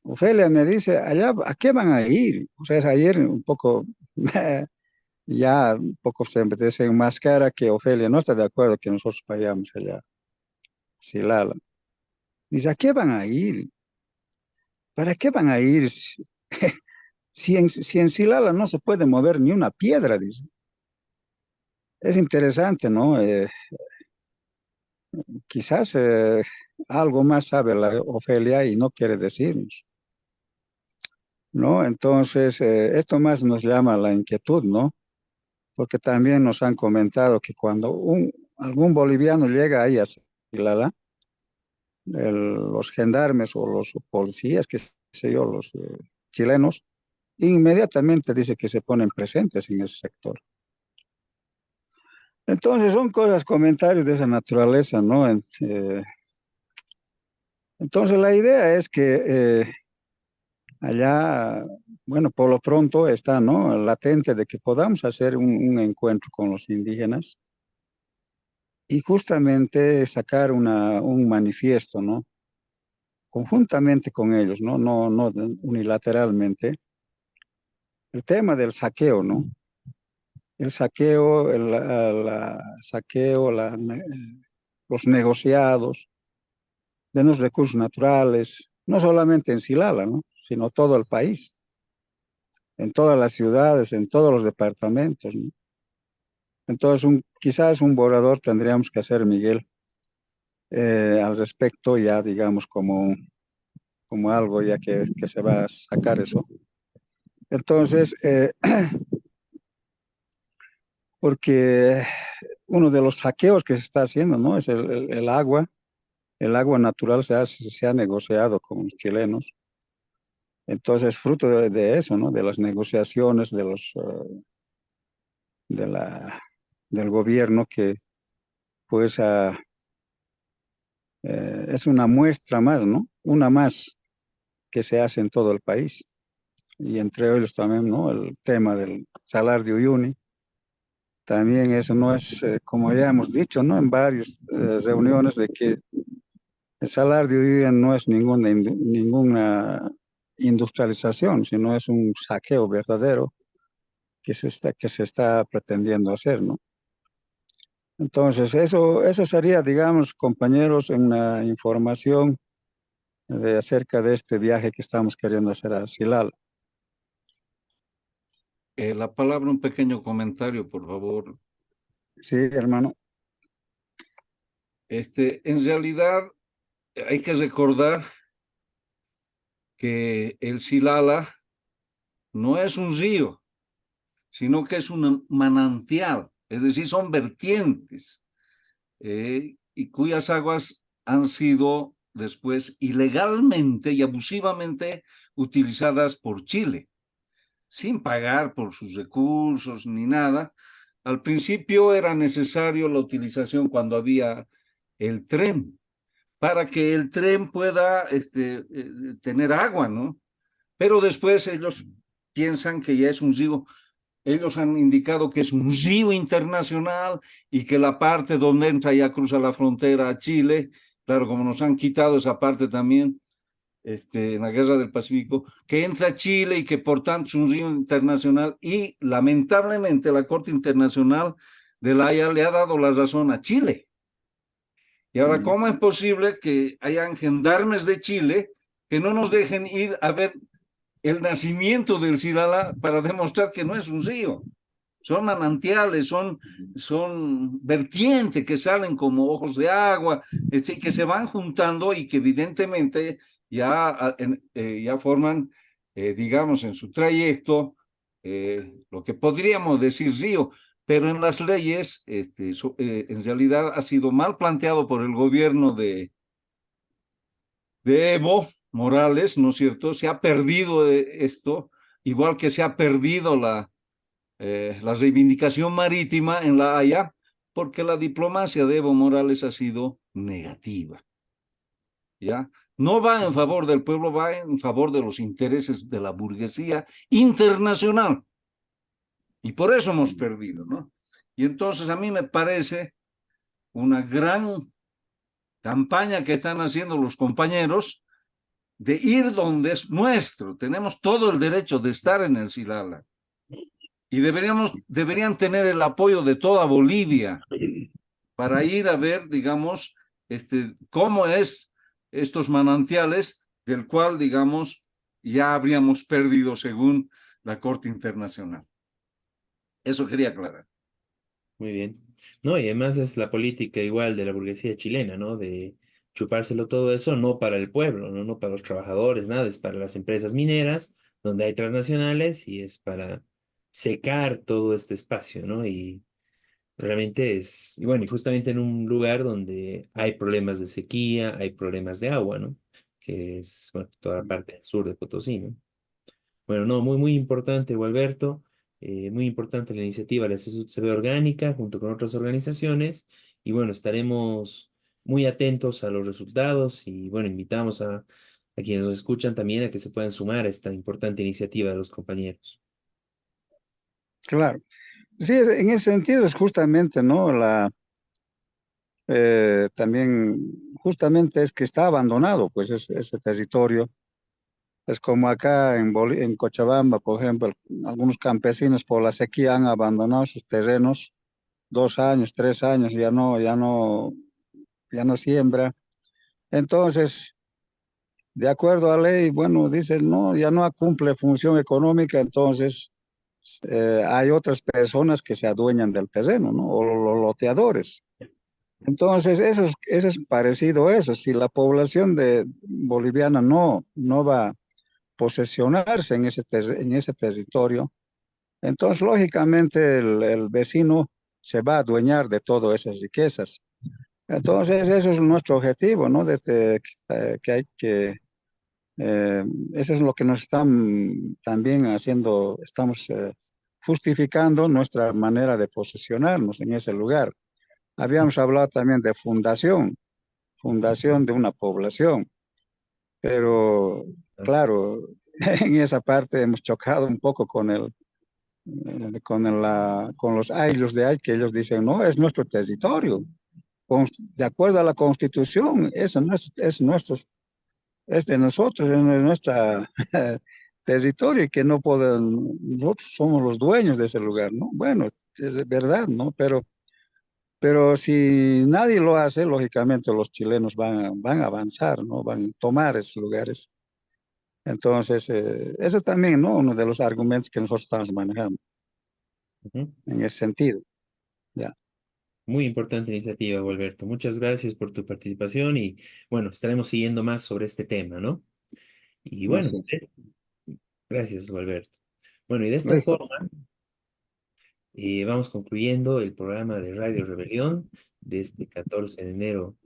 Ofelia me dice, allá, ¿a qué van a ir? O sea, ayer un poco, ya un poco se desenmascara que Ofelia no está de acuerdo que nosotros vayamos allá, Silala. Dice, ¿a qué van a ir? ¿Para qué van a ir? Si en Silala no se puede mover ni una piedra, dice. es interesante, ¿no? Quizás algo más sabe la Ofelia y no quiere decirnos, ¿no? Entonces, esto más nos llama la inquietud, ¿no? Porque también nos han comentado que cuando algún boliviano llega ahí a Silala, los gendarmes o los policías, qué sé yo, los chilenos, inmediatamente dice que se ponen presentes en ese sector. Entonces son cosas, comentarios de esa naturaleza, ¿no? Entonces la idea es que allá, bueno, por lo pronto está, ¿no? Latente de que podamos hacer un encuentro con los indígenas y justamente sacar un manifiesto, ¿no? Conjuntamente con ellos, ¿no? No unilateralmente. El tema del saqueo, ¿no? El saqueo, saqueo, los negociados de los recursos naturales, no solamente en Silala, ¿no? Sino todo el país, en todas las ciudades, en todos los departamentos, ¿no? Entonces, quizás un borrador tendríamos que hacer, Miguel, al respecto, ya digamos como algo ya que se va a sacar eso. Entonces, porque uno de los saqueos que se está haciendo, ¿no? Es el agua. El agua natural se ha negociado con los chilenos. Entonces, fruto de eso, ¿no? De las negociaciones del gobierno que, pues, es una muestra más, ¿no? Una más que se hace en todo el país. Y entre ellos también, ¿no? El tema del Salar de Uyuni. También eso no es, como ya hemos dicho, ¿no? En varias reuniones de que el Salar de Uyuni no es ninguna industrialización, sino es un saqueo verdadero que se está pretendiendo hacer, ¿no? Entonces, eso sería, digamos, compañeros, una información acerca de este viaje que estamos queriendo hacer a Silala. La palabra, un pequeño comentario, por favor. Sí, hermano. En realidad, hay que recordar que el Silala no es un río, sino que es un manantial, es decir, son vertientes, y cuyas aguas han sido después ilegalmente y abusivamente utilizadas por Chile, sin pagar por sus recursos ni nada. Al principio era necesario la utilización cuando había el tren, para que el tren pueda tener agua, ¿no? Pero después ellos piensan que ya es un río. Ellos han indicado que es un río internacional y que la parte donde entra ya cruza la frontera a Chile. Claro, como nos han quitado esa parte también en la Guerra del Pacífico, que entra a Chile y que por tanto es un río internacional, y lamentablemente la Corte Internacional de la Haya le ha dado la razón a Chile. Y ahora, ¿cómo es posible que hayan gendarmes de Chile que no nos dejen ir a ver el nacimiento del Silala para demostrar que no es un río? Son manantiales, son vertientes que salen como ojos de agua, que se van juntando y que evidentemente ya forman, digamos, en su trayecto, lo que podríamos decir río, pero en las leyes, en realidad ha sido mal planteado por el gobierno de Evo Morales, ¿no es cierto? Se ha perdido esto, igual que se ha perdido la reivindicación marítima en La Haya, porque la diplomacia de Evo Morales ha sido negativa. ¿Ya? No va en favor del pueblo, va en favor de los intereses de la burguesía internacional. Y por eso hemos perdido, ¿no? Y entonces a mí me parece una gran campaña que están haciendo los compañeros de ir donde es nuestro. Tenemos todo el derecho de estar en el Silala. Y deberían tener el apoyo de toda Bolivia para ir a ver, digamos, cómo es estos manantiales, del cual, digamos, ya habríamos perdido según la Corte Internacional. Eso quería aclarar. Muy bien. No, y además es la política igual de la burguesía chilena, ¿no? De chupárselo todo eso, no para el pueblo, ¿no? No para los trabajadores, nada, es para las empresas mineras, donde hay transnacionales, y es para secar todo este espacio, ¿no? Y realmente es, y bueno, y justamente en un lugar donde hay problemas de sequía, hay problemas de agua, ¿no? Que es, bueno, toda la parte del sur de Potosí, ¿no? Bueno, no, muy, muy importante, Gualberto. Muy importante la iniciativa de la CB Orgánica junto con otras organizaciones. Y bueno, estaremos muy atentos a los resultados y bueno, invitamos a quienes nos escuchan también a que se puedan sumar a esta importante iniciativa de los compañeros. Claro. Sí, en ese sentido es justamente, ¿no? También, justamente es que está abandonado, pues, ese territorio. Es como acá en Cochabamba, por ejemplo, algunos campesinos por la sequía han abandonado sus terrenos 2 años, 3 años, ya no siembra. Entonces, de acuerdo a ley, bueno, dicen, no, ya no cumple función económica, entonces hay otras personas que se adueñan del terreno, ¿no? O los loteadores. Entonces, eso es parecido a eso. Si la población boliviana no va a posesionarse en ese territorio, entonces, lógicamente, el vecino se va a adueñar de todas esas riquezas. Entonces, eso es nuestro objetivo, ¿no? Que hay que, eso es lo que nos están también haciendo, estamos justificando nuestra manera de posesionarnos en ese lugar. Habíamos hablado también de fundación de una población, pero claro, en esa parte hemos chocado un poco con los ayllus de ahí, que ellos dicen, no, es nuestro territorio. De acuerdo a la Constitución, eso no es nuestro, es de nosotros, es de nuestro territorio, y que no pueden, nosotros somos los dueños de ese lugar, ¿no? Bueno, es verdad, ¿no? Pero si nadie lo hace, lógicamente los chilenos van a avanzar, ¿no? Van a tomar esos lugares. Entonces, eso también, ¿no? Uno de los argumentos que nosotros estamos manejando Ujú. en ese sentido. Ya. Muy importante iniciativa, Gualberto. Muchas gracias por tu participación y bueno, estaremos siguiendo más sobre este tema, ¿no? Y bueno, Así. gracias, Gualberto. Bueno, y de esta Listo. forma vamos concluyendo el programa de Radio Rebelión de este 14 de enero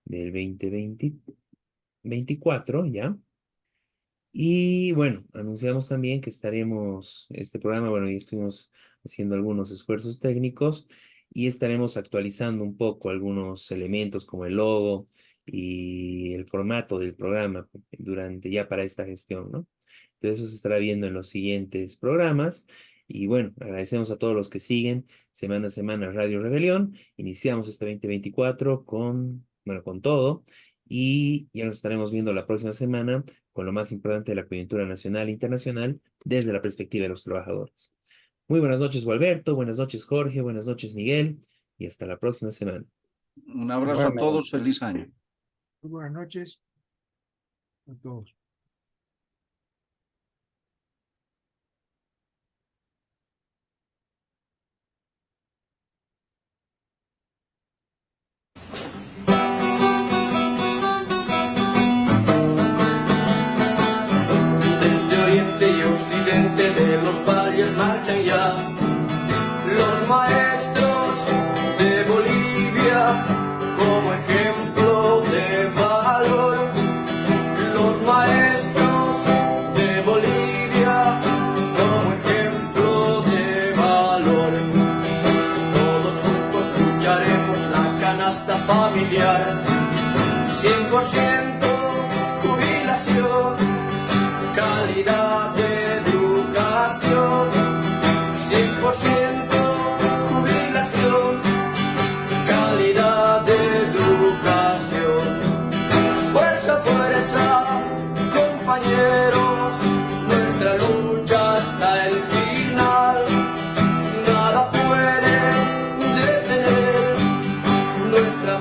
del 2024, ¿ya? Y bueno, anunciamos también que estaremos, este programa, bueno, ya estuvimos haciendo algunos esfuerzos técnicos y estaremos actualizando un poco algunos elementos como el logo y el formato del programa durante ya para esta gestión, ¿no? Entonces eso se estará viendo en los siguientes programas. Y bueno, agradecemos a todos los que siguen semana a semana Radio Rebelión. Iniciamos este 2024 bueno, con todo y ya nos estaremos viendo la próxima semana con lo más importante de la coyuntura nacional e internacional desde la perspectiva de los trabajadores. Muy buenas noches, Gualberto, buenas noches, Jorge, buenas noches, Miguel, y hasta la próxima semana. Un abrazo a todos, feliz año. Muy buenas noches a todos. Desde oriente y occidente de los valles marchan ya los maestros de Bolivia como ejemplo de valor. Los maestros de Bolivia como ejemplo de valor. Todos juntos lucharemos la canasta familiar. 100% jubilación, calidad de educación. 100% jubilación, calidad de educación. Fuerza, fuerza, compañeros, nuestra lucha hasta el final. Nada puede detener nuestra